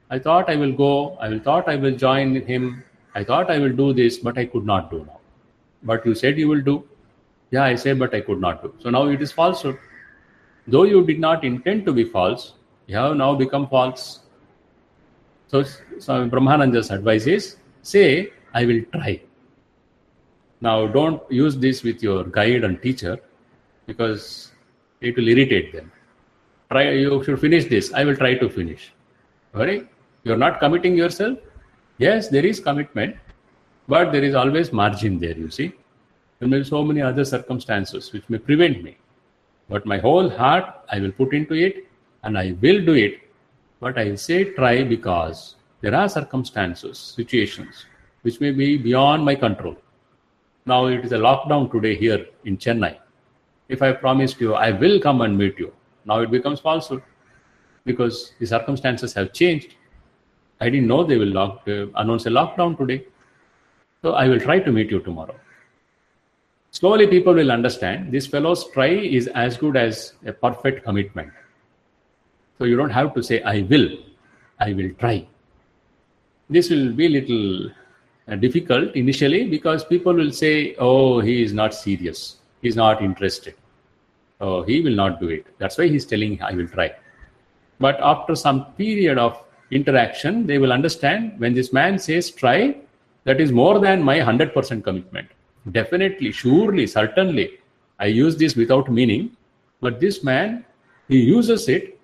I thought I will go. Thought I will join him. I thought I will do this, but I could not do now. But you said you will do. Yeah, I said, but I could not do. So now it is falsehood. Though you did not intend to be false, you have now become false. So Swami Brahmananda's advice is, say, I will try. Now don't use this with your guide and teacher because it will irritate them. Try, you should finish this. I will try to finish. Right? You are not committing yourself. Yes, there is commitment, but there is always margin there, you see. There may be so many other circumstances which may prevent me. But my whole heart, I will put into it and I will do it. But I say try because there are circumstances, situations which may be beyond my control. Now it is a lockdown today here in Chennai. If I promised you, I will come and meet you. Now it becomes falsehood because the circumstances have changed. I didn't know they will announce a lockdown today. So I will try to meet you tomorrow. Slowly people will understand this fellow's try is as good as a perfect commitment. So you don't have to say, I will try. This will be a little difficult initially because people will say, oh, he is not serious. He is not interested. Oh, he will not do it. That's why he's telling, I will try. But after some period of interaction, they will understand when this man says try, that is more than my 100% commitment. Definitely, surely, certainly, I use this without meaning, but this man, he uses it,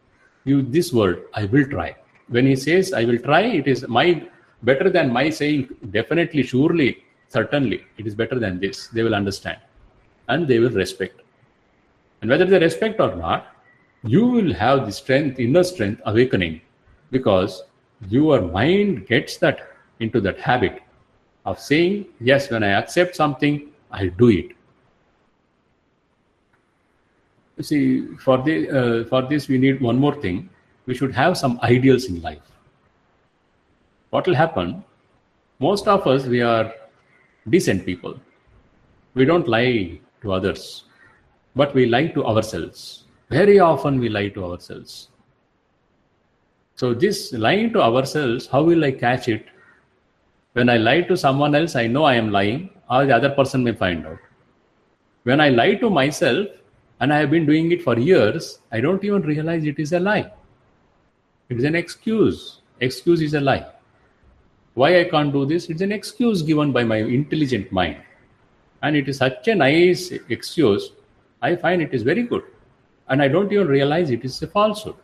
this word, I will try. When he says, I will try, it is better than my saying, definitely, surely, certainly, it is better than this. They will understand and they will respect. And whether they respect or not, you will have the strength, inner strength awakening because your mind gets that into that habit of saying, yes, when I accept something, I do it. You see, for this, we need one more thing. We should have some ideals in life. What will happen? Most of us, we are decent people. We don't lie to others, but we lie to ourselves. Very often we lie to ourselves. So this lying to ourselves, how will I catch it? When I lie to someone else, I know I am lying, or the other person may find out. When I lie to myself, and I have been doing it for years, I don't even realize it is a lie. It is an excuse. Excuse is a lie. Why I can't do this? It's an excuse given by my intelligent mind. And it is such a nice excuse, I find it is very good. And I don't even realize it is a falsehood.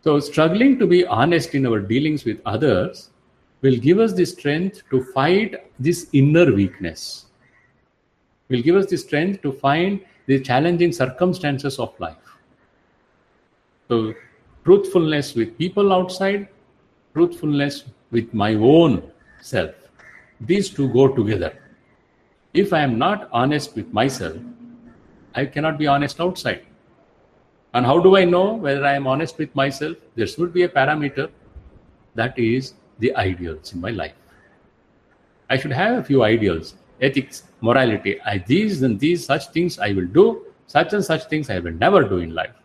So struggling to be honest in our dealings with others will give us the strength to fight this inner weakness. Will give us the strength to find the challenging circumstances of life. So truthfulness with people outside, truthfulness with my own self. These two go together. If I am not honest with myself, I cannot be honest outside. And how do I know whether I am honest with myself? There should be a parameter, that is the ideals in my life. I should have a few ideals, ethics, morality. These and these such things I will do, such and such things I will never do in life.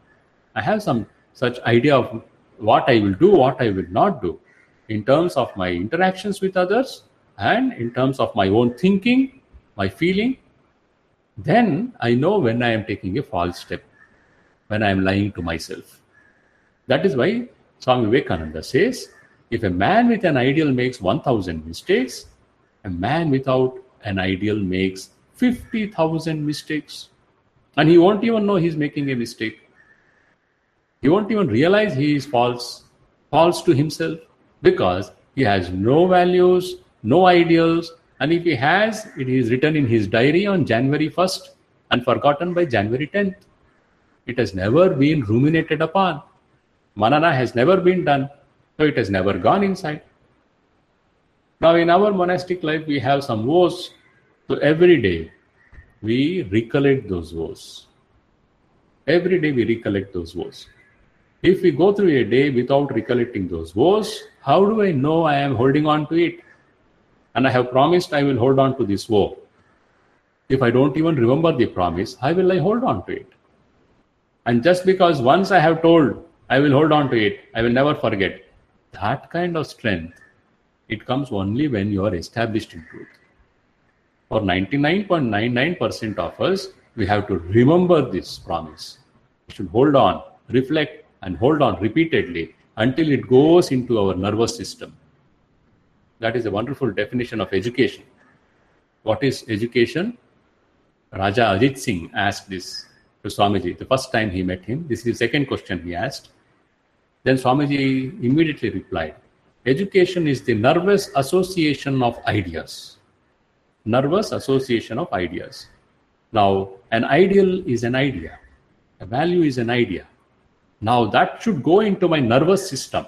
I have some such idea of what I will do, what I will not do in terms of my interactions with others and in terms of my own thinking, my feeling. Then I know when I am taking a false step, when I am lying to myself. That is why Swami Vivekananda says, if a man with an ideal makes 1,000 mistakes, a man without an ideal makes 50,000 mistakes. And he won't even know he's making a mistake. He won't even realize he is false to himself, because he has no values, no ideals, and if he has, it is written in his diary on January 1st and forgotten by January 10th. It has never been ruminated upon. Manana has never been done, so it has never gone inside. Now in our monastic life, we have some woes. So every day, we recollect those woes. Every day we recollect those woes. If we go through a day without recollecting those woes, how do I know I am holding on to it? And I have promised I will hold on to this woe. If I don't even remember the promise, how will I hold on to it? And just because once I have told I will hold on to it. I will never forget. That kind of strength, it comes only when you are established in truth. For 99.99% of us, we have to remember this promise. We should hold on, reflect, and hold on repeatedly until it goes into our nervous system. That is a wonderful definition of education. What is education? Raja Ajit Singh asked this to Swamiji the first time he met him. This is the second question he asked. Then Swamiji immediately replied, education is the nervous association of ideas. Nervous association of ideas. Now, an ideal is an idea. A value is an idea. Now, that should go into my nervous system.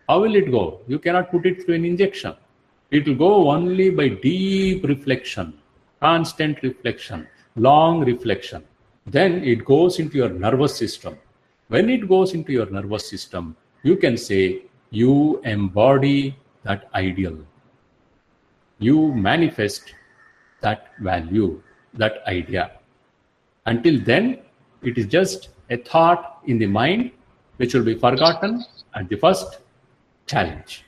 How will it go? You cannot put it through an injection. It will go only by deep reflection, constant reflection, long reflection. Then it goes into your nervous system. When it goes into your nervous system, you can say you embody that ideal. You manifest that value, that idea. Until then, it is just a thought in the mind which will be forgotten at the first challenge.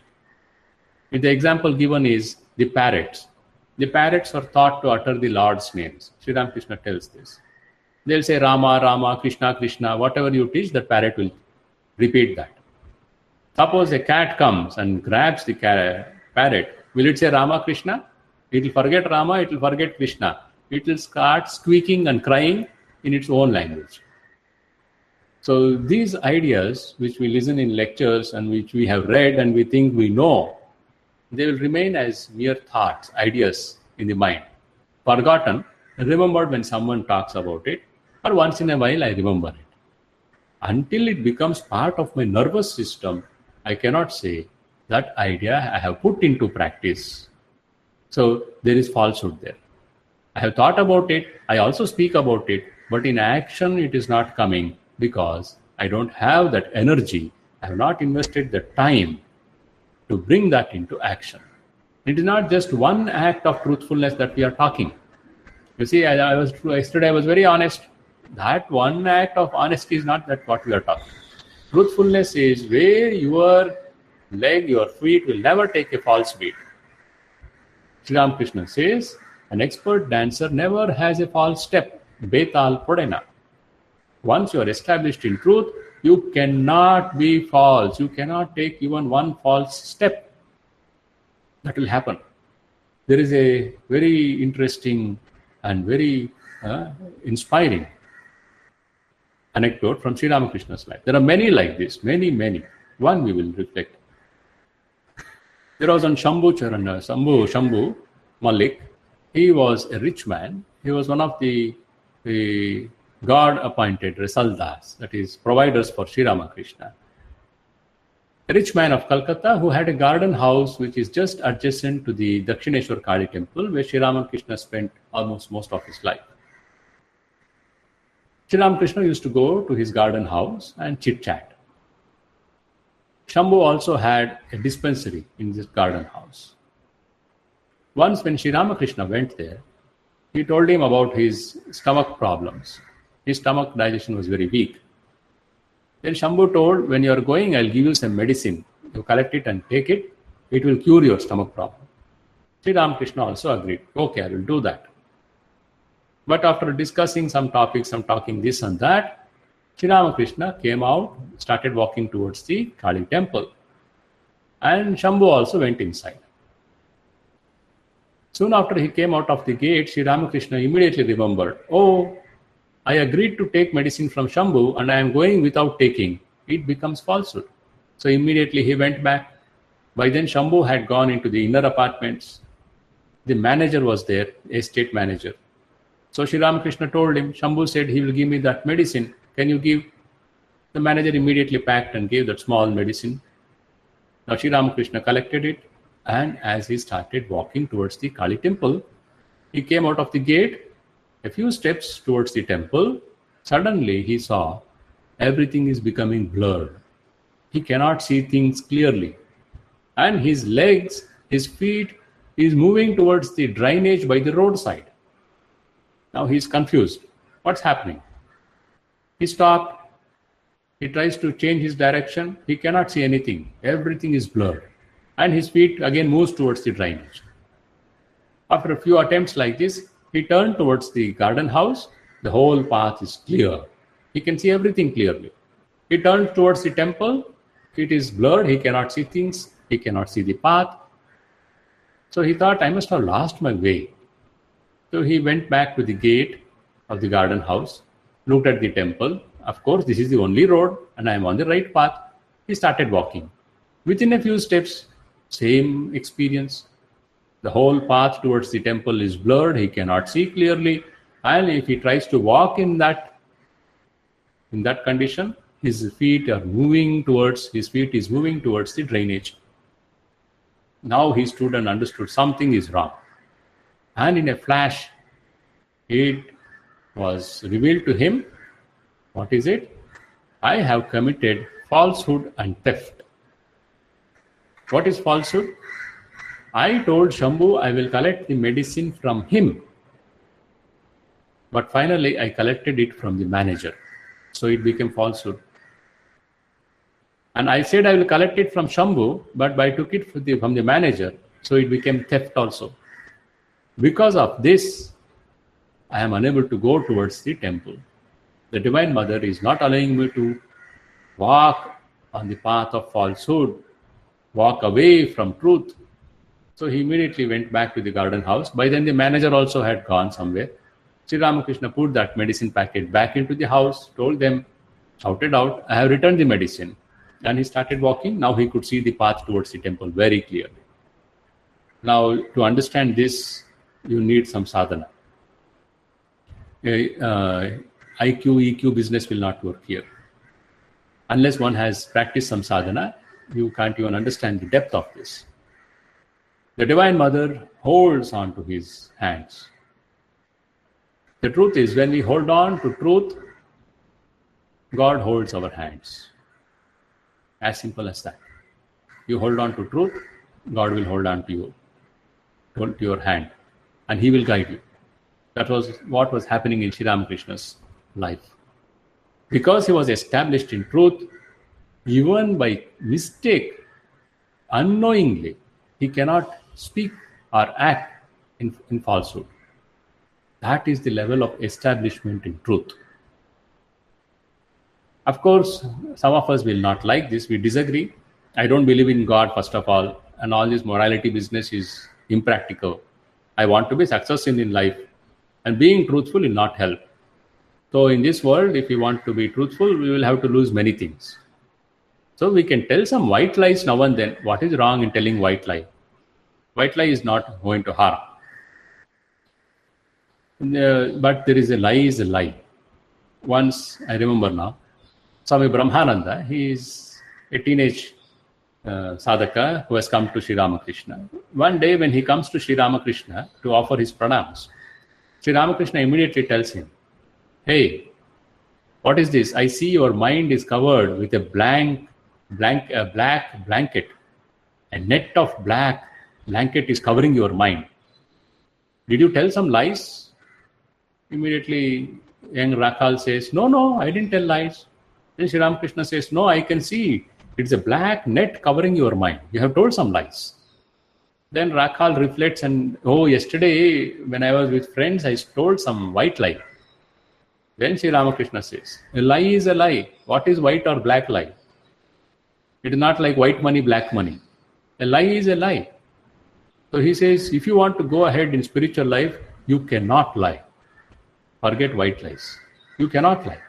The example given is the parrots. The parrots are taught to utter the Lord's names. Sri Ramakrishna tells this. They'll say Rama, Rama, Krishna, Krishna. Whatever you teach, the parrot will repeat that. Suppose a cat comes and grabs the parrot. Will it say Rama, Krishna? It will forget Rama, it will forget Krishna. It will start squeaking and crying in its own language. So these ideas which we listen in lectures and which we have read and we think we know, they will remain as mere thoughts, ideas in the mind. Forgotten, remembered when someone talks about it, or once in a while I remember it. Until it becomes part of my nervous system, I cannot say that idea I have put into practice. So there is falsehood there. I have thought about it, I also speak about it, but in action it is not coming because I don't have that energy. I have not invested the time to bring that into action. It is not just one act of truthfulness that we are talking. You see, yesterday I was very honest. That one act of honesty is not that what we are talking. Truthfulness is where your leg, your feet will never take a false beat. Sri Ramakrishna says, an expert dancer never has a false step. Betal Podena. Once you are established in truth, you cannot be false. You cannot take even one false step. That will happen. There is a very interesting and very inspiring anecdote from Sri Ramakrishna's life. There are many like this, many. One we will reflect. There was on Shambhu Malik. He was a rich man. He was one of the God-appointed Rasaldas, that is, providers for Sri Ramakrishna. A rich man of Calcutta who had a garden house which is just adjacent to the Dakshineshwar Kali temple where Sri Ramakrishna spent almost most of his life. Sri Ramakrishna used to go to his garden house and chit-chat. Shambhu also had a dispensary in this garden house. Once when Sri Ramakrishna went there, he told him about his stomach problems. His stomach digestion was very weak. Then Shambhu told, when you are going, I'll give you some medicine. You collect it and take it. It will cure your stomach problem. Sri Ramakrishna also agreed. Okay, I will do that. But after discussing some topics, some talking this and that, Sri Ramakrishna came out, started walking towards the Kali temple. And Shambhu also went inside. Soon after he came out of the gate, Sri Ramakrishna immediately remembered, oh, I agreed to take medicine from Shambhu and I am going without taking. It becomes falsehood. So immediately he went back. By then Shambhu had gone into the inner apartments. The manager was there, estate manager. So Sri Ramakrishna told him, Shambhu said he will give me that medicine. Can you give? The manager immediately packed and gave that small medicine. Now Sri Ramakrishna collected it, and as he started walking towards the Kali temple, he came out of the gate. A few steps towards the temple, suddenly he saw everything is becoming blurred. He cannot see things clearly. And his legs, his feet is moving towards the drainage by the roadside. Now he is confused. What's happening? He stopped. He tries to change his direction. He cannot see anything. Everything is blurred. And his feet again moves towards the drainage. After a few attempts like this, he turned towards the garden house. The whole path is clear. He can see everything clearly. He turned towards the temple. It is blurred. He cannot see things. He cannot see the path. So he thought, I must have lost my way. So he went back to the gate of the garden house, looked at the temple. Of course, this is the only road and I am on the right path. He started walking. Within a few steps, same experience. The whole path towards the temple is blurred. He cannot see clearly. And if he tries to walk in that condition, his feet is moving towards the drainage. Now he stood and understood something is wrong. And in a flash, it was revealed to him, what is it? I have committed falsehood and theft. What is falsehood? I told Shambhu I will collect the medicine from him. But finally I collected it from the manager. So it became falsehood. And I said I will collect it from Shambhu, but I took it from the manager. So it became theft also. Because of this, I am unable to go towards the temple. The Divine Mother is not allowing me to walk on the path of falsehood, walk away from truth. So he immediately went back to the garden house. By then the manager also had gone somewhere. Sri Ramakrishna put that medicine packet back into the house, told them, shouted out, I have returned the medicine. And he started walking. Now he could see the path towards the temple very clearly. Now to understand this, you need some sadhana. IQ, EQ business will not work here. Unless one has practiced some sadhana, you can't even understand the depth of this. The Divine Mother holds on to his hands. The truth is, when we hold on to truth, God holds our hands. As simple as that. You hold on to truth, God will hold on to you, hold to your hand, and He will guide you. That was what was happening in Sri Ramakrishna's life. Because he was established in truth, even by mistake, unknowingly, he cannot speak or act in falsehood. That is the level of establishment in truth. Of course, some of us will not like this. We disagree. I don't believe in God, first of all, and all this morality business is impractical. I want to be successful in life, and being truthful will not help. So in this world, if we want to be truthful, we will have to lose many things. So we can tell some white lies now and then. What is wrong in telling white lie? White lie is not going to harm. But there is a lie. Once, I remember now, Swami Brahmananda, he is a teenage sadhaka who has come to Sri Ramakrishna. One day when he comes to Sri Ramakrishna to offer his pranams, Sri Ramakrishna immediately tells him, hey, what is this? I see your mind is covered with a black blanket. A net of black blanket is covering your mind. Did you tell some lies? Immediately, young Rakhal says, no, I didn't tell lies. Then Sri Ramakrishna says, no, I can see. It's a black net covering your mind. You have told some lies. Then Rakhal reflects and, yesterday when I was with friends, I told some white lie. Then Sri Ramakrishna says, a lie is a lie. What is white or black lie? It is not like white money, black money. A lie is a lie. So he says, if you want to go ahead in spiritual life, you cannot lie. Forget white lies. You cannot lie.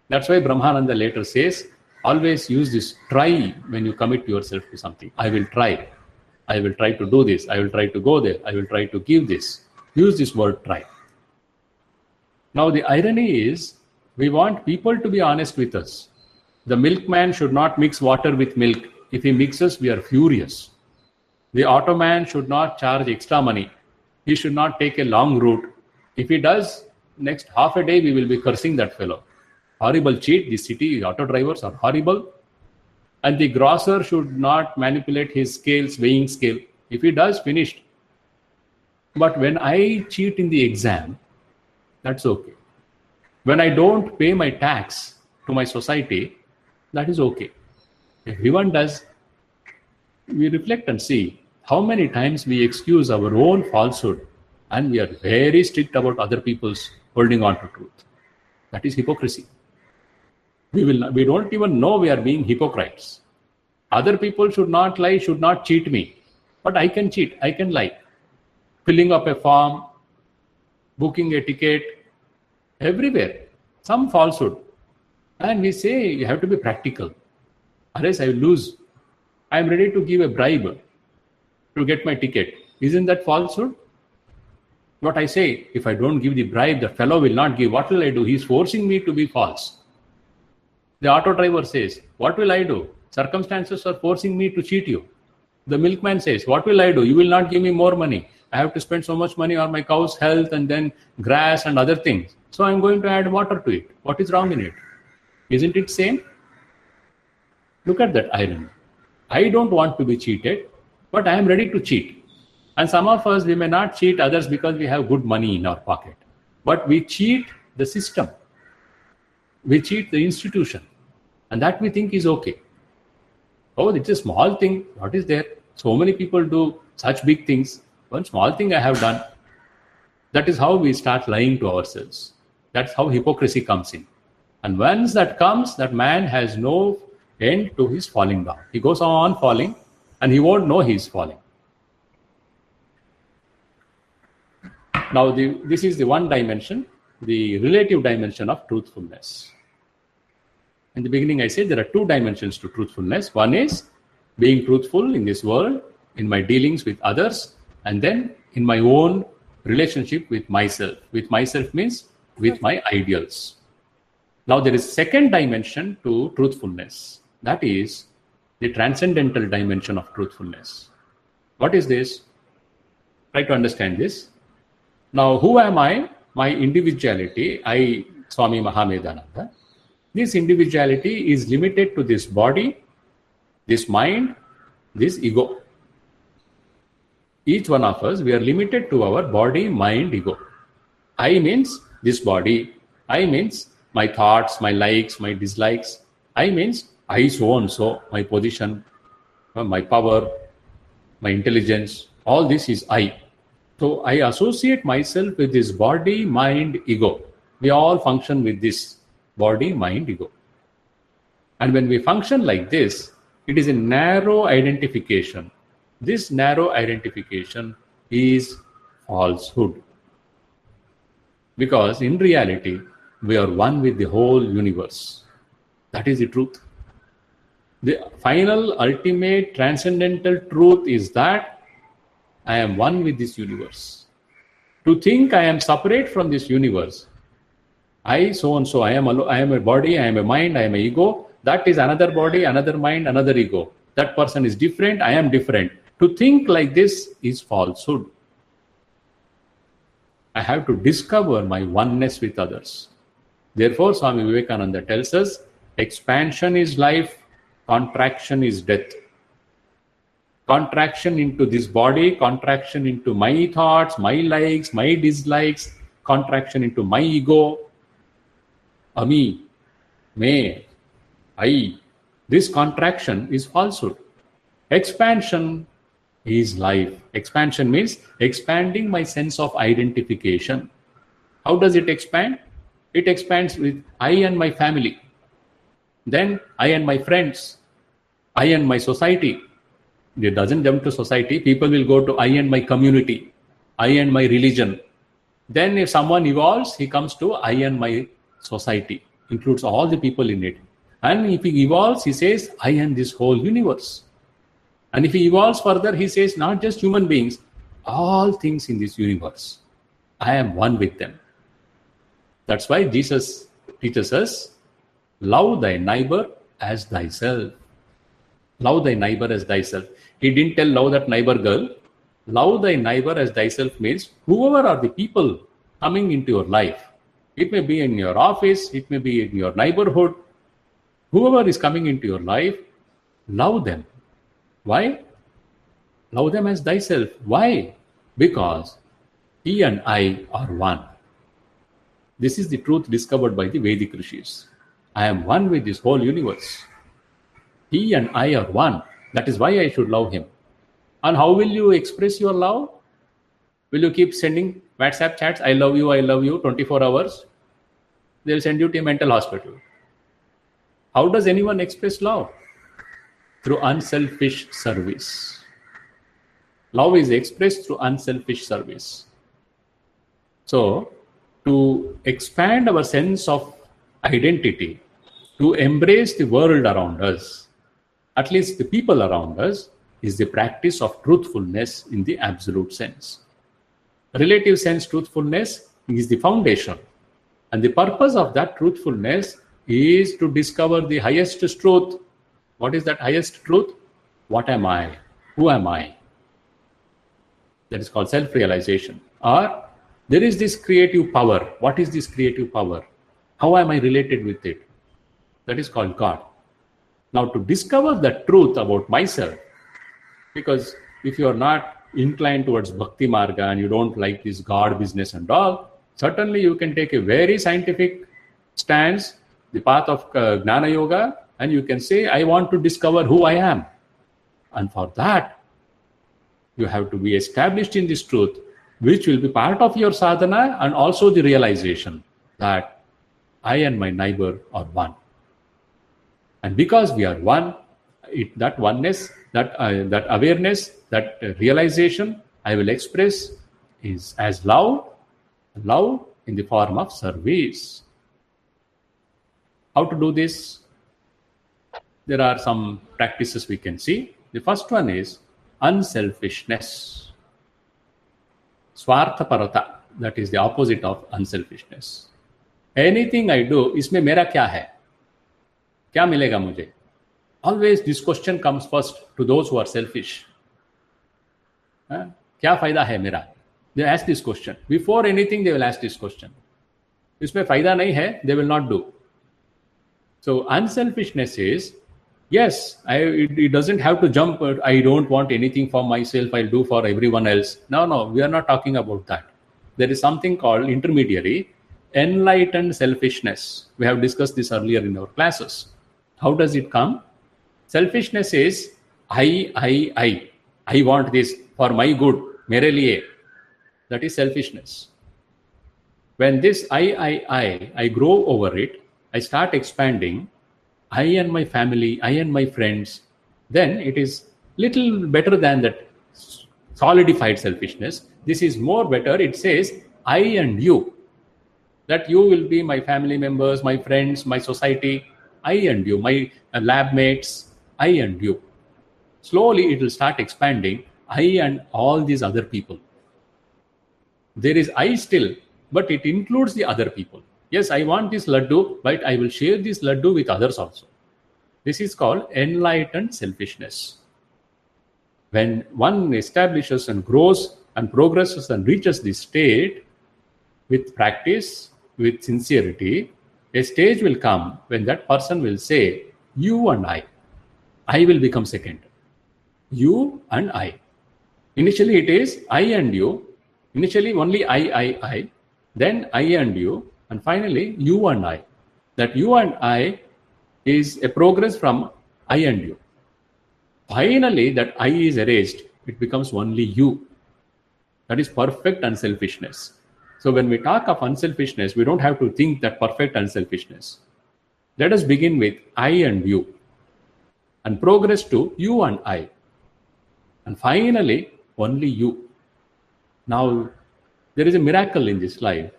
That's why Brahmananda later says, always use this try when you commit yourself to something. I will try. I will try to do this. I will try to go there. I will try to give this. Use this word try. Now the irony is, we want people to be honest with us. The milkman should not mix water with milk. If he mixes, we are furious. The automan should not charge extra money. He should not take a long route. If he does, next half a day we will be cursing that fellow. Horrible cheat. The city auto drivers are horrible. And the grocer should not manipulate his scales, weighing scale. If he does, finished. But when I cheat in the exam, that's okay. When I don't pay my tax to my society, That is okay. Everyone does. We reflect and see how many times we excuse our own falsehood and we are very strict about other people's holding on to truth. That is hypocrisy. We don't even know we are being hypocrites. Other people should not lie, should not cheat me. But I can cheat, I can lie. Filling up a form, booking a ticket, everywhere. Some falsehood. And we say you have to be practical. Otherwise I will lose. I am ready to give a bribe to get my ticket. Isn't that falsehood? What I say, if I don't give the bribe, the fellow will not give. What will I do? He is forcing me to be false. The auto driver says, what will I do? Circumstances are forcing me to cheat you. The milkman says, what will I do? You will not give me more money. I have to spend so much money on my cow's health and then grass and other things. So I'm going to add water to it. What is wrong in it? Isn't it same? Look at that irony. I don't want to be cheated, but I am ready to cheat. And some of us, we may not cheat others because we have good money in our pocket. But we cheat the system. We cheat the institution. And that we think is okay. Oh, it's a small thing. What is there? So many people do such big things. One small thing I have done. That is how we start lying to ourselves. That's how hypocrisy comes in. And once that comes, that man has no end to his falling down. He goes on falling and he won't know he is falling. Now, this is the one dimension, the relative dimension of truthfulness. In the beginning, I said there are two dimensions to truthfulness. One is being truthful in this world, in my dealings with others, and then in my own relationship with myself. With myself means with my ideals. Now, there is second dimension to truthfulness. That is the transcendental dimension of truthfulness. What is this? Try to understand this. Now, who am I? My individuality, I, Swami Mahamedhananda. This individuality is limited to this body, this mind, this ego. Each one of us, we are limited to our body, mind, ego. I means this body. I means my thoughts, my likes, my dislikes. I means I so and so, my position, my power, my intelligence. All this is I. So I associate myself with this body, mind, ego. We all function with this body, mind, ego. And when we function like this, it is a narrow identification. This narrow identification is falsehood. Because in reality, we are one with the whole universe. That is the truth. The final, ultimate, transcendental truth is that I am one with this universe. To think I am separate from this universe, I so and so, I am a body, I am a mind, I am an ego. That is another body, another mind, another ego. That person is different, I am different. To think like this is falsehood. I have to discover my oneness with others. Therefore, Swami Vivekananda tells us, expansion is life, contraction is death. Contraction into this body, contraction into my thoughts, my likes, my dislikes, contraction into my ego, Ami, me, I. This contraction is falsehood. Expansion is life. Expansion means expanding my sense of identification. How does it expand? It expands with I and my family. Then I and my friends. I and my society. It doesn't jump to society. People will go to I and my community. I and my religion. Then if someone evolves, he comes to I and my society. Includes all the people in it. And if he evolves, he says, I and this whole universe. And if he evolves further, he says, not just human beings, all things in this universe. I am one with them. That's why Jesus teaches us, love thy neighbor as thyself. Love thy neighbor as thyself. He didn't tell love that neighbor girl. Love thy neighbor as thyself means whoever are the people coming into your life. It may be in your office, it may be in your neighborhood. Whoever is coming into your life, love them. Why? Love them as thyself. Why? Because he and I are one. This is the truth discovered by the Vedic rishis. I am one with this whole universe. He and I are one. That is why I should love him. And how will you express your love? Will you keep sending WhatsApp chats, I love you, 24 hours? They'll send you to a mental hospital. How does anyone express love? Through unselfish service. Love is expressed through unselfish service. So, to expand our sense of identity, to embrace the world around us, at least the people around us, is the practice of truthfulness in the absolute sense. Relative sense truthfulness is the foundation. And the purpose of that truthfulness is to discover the highest truth. What is that highest truth? What am I? Who am I? That is called self-realization. Or there is this creative power. What is this creative power? How am I related with it? That is called God. Now, to discover the truth about myself, because if you are not inclined towards Bhakti Marga and you don't like this God business and all, certainly you can take a very scientific stance, the path of Gnana Yoga, and you can say, I want to discover who I am. And for that, you have to be established in this truth, which will be part of your sadhana and also the realization that I and my neighbor are one. And because we are one, that oneness, that awareness, that realization I will express is as love in the form of service. How to do this? There are some practices we can see. The first one is unselfishness. Swartha parata, that is the opposite of unselfishness. Anything I do, इसमें मेरा क्या है? क्या मिलेगा मुझे? Always this question comes first to those who are selfish. क्या फायदा है मेरा? They ask this question. Before anything, they will ask this question. इसमें फायदा नहीं है, they will not do. So unselfishness is, yes, it doesn't have to jump. I don't want anything for myself. I'll do for everyone else. No, we are not talking about that. There is something called intermediary, enlightened selfishness. We have discussed this earlier in our classes. How does it come? Selfishness is, I want this for my good, mere liye. That is selfishness. When this I grow over it, I start expanding, I and my family, I and my friends, then it is little better than that solidified selfishness. This is more better. It says, I and you. That you will be my family members, my friends, my society, I and you, my lab mates, I and you. Slowly it will start expanding, I and all these other people. There is I still, but it includes the other people. Yes, I want this laddu, but I will share this laddu with others also. This is called enlightened selfishness. When one establishes and grows and progresses and reaches this state with practice, with sincerity, a stage will come when that person will say, you and I will become second. You and I. Initially it is I and you. Initially only I. Then I and you. And finally you and I. That you and I is a progress from I and you. Finally that I is erased. It becomes only you. That is perfect unselfishness. So when we talk of unselfishness, we don't have to think that perfect unselfishness. Let us begin with I and you and progress to you and I. And finally, only you. Now, there is a miracle in this life.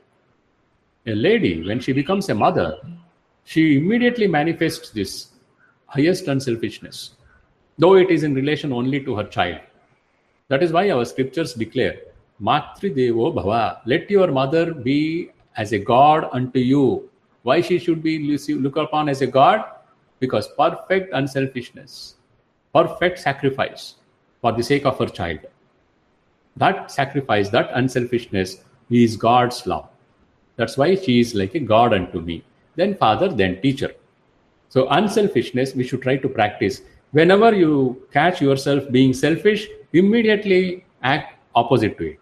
A lady, when she becomes a mother, she immediately manifests this highest unselfishness, though it is in relation only to her child. That is why our scriptures declare, Matri Devo Bhava, let your mother be as a god unto you. Why she should be looked upon as a god? Because perfect unselfishness, perfect sacrifice for the sake of her child. That sacrifice, that unselfishness is God's love. That's why she is like a god unto me. Then father, then teacher. So unselfishness, we should try to practice. Whenever you catch yourself being selfish, immediately act opposite to it.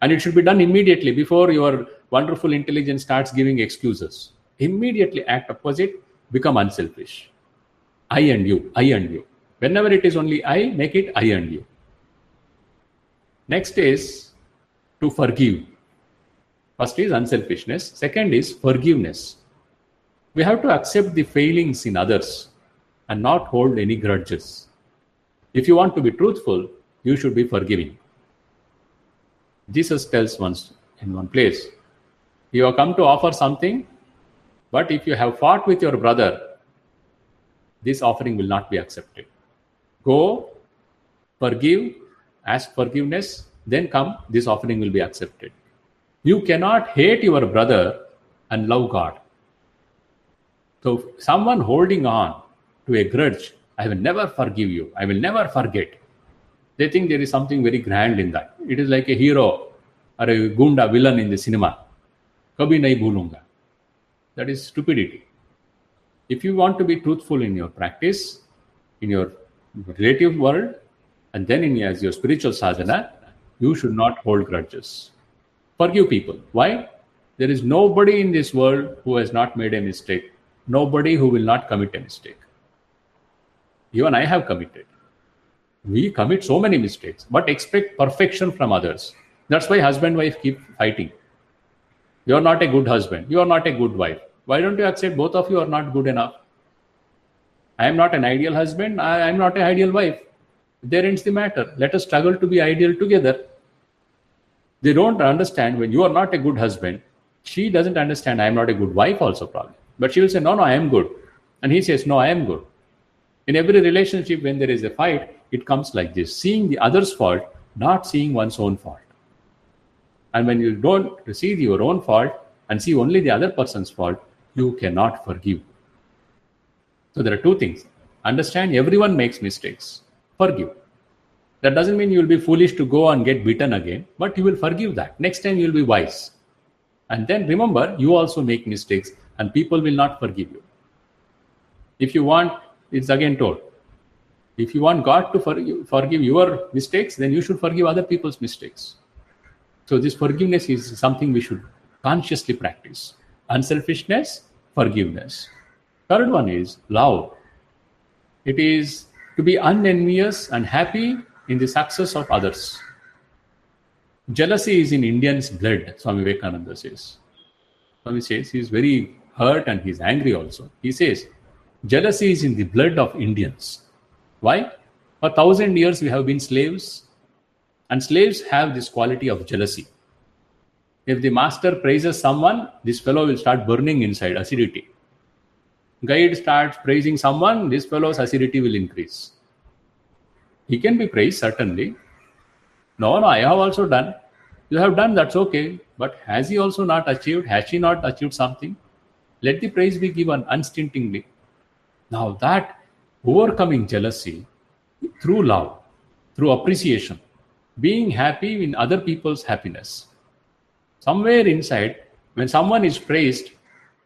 And it should be done immediately before your wonderful intelligence starts giving excuses. Immediately act opposite, become unselfish. I and you, I and you. Whenever it is only I, make it I and you. Next is to forgive. First is unselfishness. Second is forgiveness. We have to accept the failings in others and not hold any grudges. If you want to be truthful, you should be forgiving. Jesus tells once in one place, you have come to offer something, but if you have fought with your brother, this offering will not be accepted. Go, forgive, ask forgiveness, then come, this offering will be accepted. You cannot hate your brother and love God. So someone holding on to a grudge, I will never forgive you, I will never forget. They think there is something very grand in that. It is like a hero or a gunda villain in the cinema. Kabhi nahi bhulunga. That is stupidity. If you want to be truthful in your practice, in your relative world, and then as your spiritual sadhana, you should not hold grudges. Forgive people. Why? There is nobody in this world who has not made a mistake. Nobody who will not commit a mistake. Even I have committed. We commit so many mistakes, but expect perfection from others. That's why husband and wife keep fighting. You are not a good husband. You are not a good wife. Why don't you accept both of you are not good enough? I am not an ideal husband. I am not an ideal wife. There ends the matter. Let us struggle to be ideal together. They don't understand when you are not a good husband. She doesn't understand I am not a good wife also probably. But she will say, no, I am good. And he says, no, I am good. In every relationship, when there is a fight, it comes like this. Seeing the other's fault, not seeing one's own fault. And when you don't see your own fault and see only the other person's fault, you cannot forgive. So there are two things. Understand everyone makes mistakes. Forgive. That doesn't mean you will be foolish to go and get beaten again, but you will forgive that. Next time you will be wise. And then remember, you also make mistakes and people will not forgive you. If you want, it's again told, if you want God to forgive your mistakes, then you should forgive other people's mistakes. So this forgiveness is something we should consciously practice. Unselfishness, forgiveness. Third one is love. It is to be unenvious and happy in the success of others. Jealousy is in Indians' blood, Swami Vivekananda says. Swami says he is very hurt and he is angry also. He says, jealousy is in the blood of Indians. Why? For 1,000 years we have been slaves, and slaves have this quality of jealousy. If the master praises someone, this fellow will start burning inside, acidity. Guide starts praising someone, this fellow's acidity will increase. He can be praised, certainly. No, I have also done. You have done, that's okay. But has he also not achieved? Has she not achieved something? Let the praise be given unstintingly. Now that overcoming jealousy through love, through appreciation, being happy in other people's happiness. Somewhere inside, when someone is praised,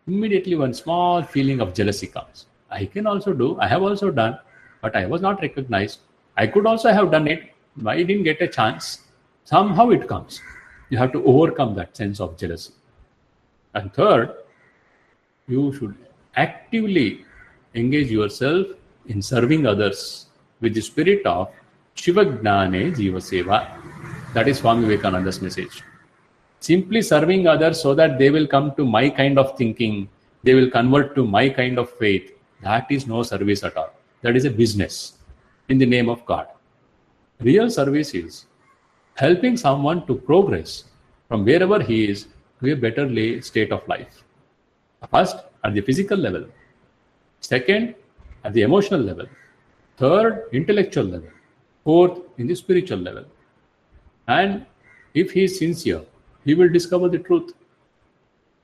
immediately one small feeling of jealousy comes. I can also do, I have also done, but I was not recognized. I could also have done it. I didn't get a chance. Somehow it comes. You have to overcome that sense of jealousy. And third, you should actively engage yourself in serving others with the spirit of Shiva Gnane Jiva Seva. That is Swami Vivekananda's message. Simply serving others so that they will come to my kind of thinking, they will convert to my kind of faith. That is no service at all. That is a business in the name of God. Real service is helping someone to progress from wherever he is to a better state of life. First, at the physical level. Second, at the emotional level. Third, intellectual level. Fourth, in the spiritual level. And if he is sincere, he will discover the truth.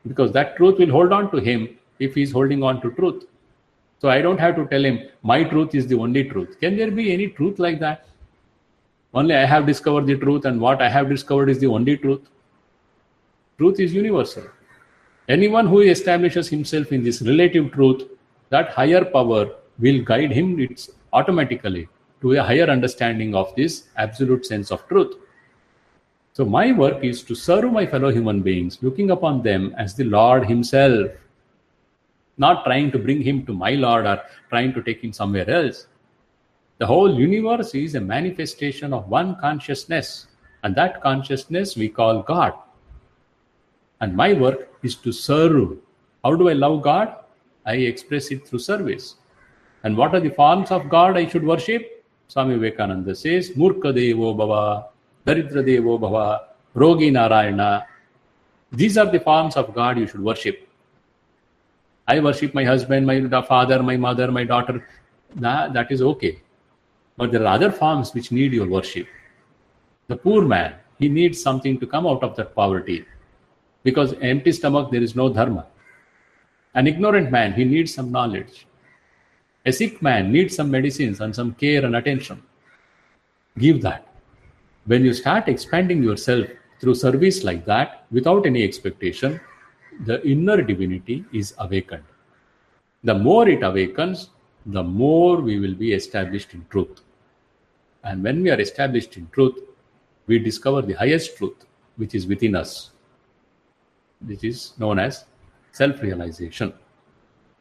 Because that truth will hold on to him if he is holding on to truth. So I don't have to tell him, my truth is the only truth. Can there be any truth like that? Only I have discovered the truth and what I have discovered is the only truth. Truth is universal. Anyone who establishes himself in this relative truth, that higher power will guide him automatically to a higher understanding of this absolute sense of truth. So my work is to serve my fellow human beings, looking upon them as the Lord himself. not trying to bring him to my Lord or trying to take him somewhere else. The whole universe is a manifestation of one consciousness, and that consciousness we call God. And my work is to serve. How do I love God? I express it through service. And what are the forms of God I should worship? Swami Vivekananda says, Murka Devo Bhava, Daridra Devo Bhava, Rogi Narayana. These are the forms of God you should worship. I worship my husband, my father, my mother, my daughter. That is okay. But there are other forms which need your worship. The poor man, he needs something to come out of that poverty. Because empty stomach, there is no dharma. An ignorant man, he needs some knowledge. A sick man needs some medicines and some care and attention. Give that. When you start expanding yourself through service like that, without any expectation, the inner divinity is awakened. The more it awakens, the more we will be established in truth. And when we are established in truth, we discover the highest truth, which is within us, which is known as self-realization.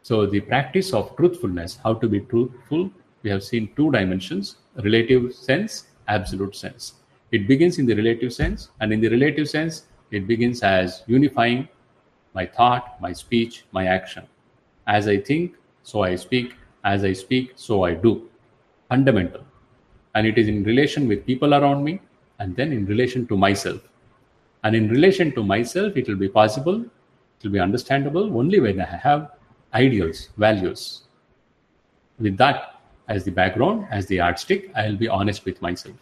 So the practice of truthfulness, how to be truthful, we have seen two dimensions, relative sense, absolute sense. It begins in the relative sense, and in the relative sense, it begins as unifying my thought, my speech, my action. As I think, so I speak. As I speak, so I do. Fundamental. And it is in relation with people around me, and then in relation to myself. And in relation to myself, it will be possible, it will be understandable only when I have ideals, values. With that as the background, as the yardstick, I will be honest with myself.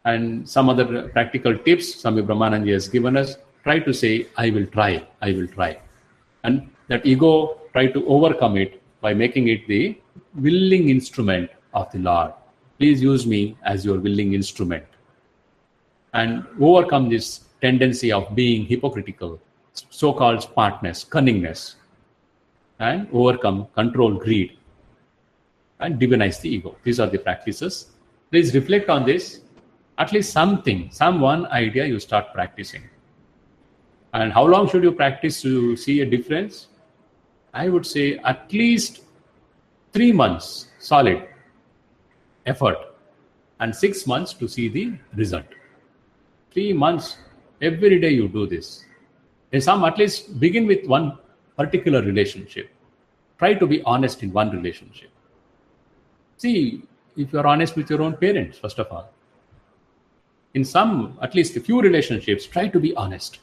And some other practical tips Swami Brahmanandaji has given us. Try to say, I will try, I will try. And that ego, try to overcome it by making it the willing instrument of the Lord. Please use me as your willing instrument. And overcome this tendency of being hypocritical, so-called smartness, cunningness, and overcome control, greed, and divinize the ego. These are the practices. Please reflect on this. At least something, some one idea you start practicing. And how long should you practice to see a difference? I would say at least 3 months solid effort and 6 months to see the result. 3 months, every day you do this. And some at least begin with one particular relationship. Try to be honest in one relationship. See, if you are honest with your own parents, first of all. In some, at least a few relationships, try to be honest.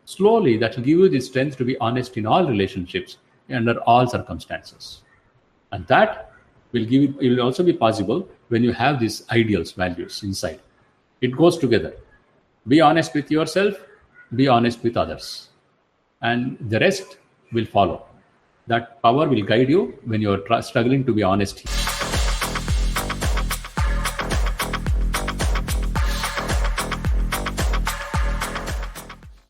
Slowly, that will give you the strength to be honest in all relationships, under all circumstances. And that will give you, it will also be possible when you have these ideals, values inside. It goes together. Be honest with yourself, be honest with others. And the rest will follow. That power will guide you when you are struggling to be honest.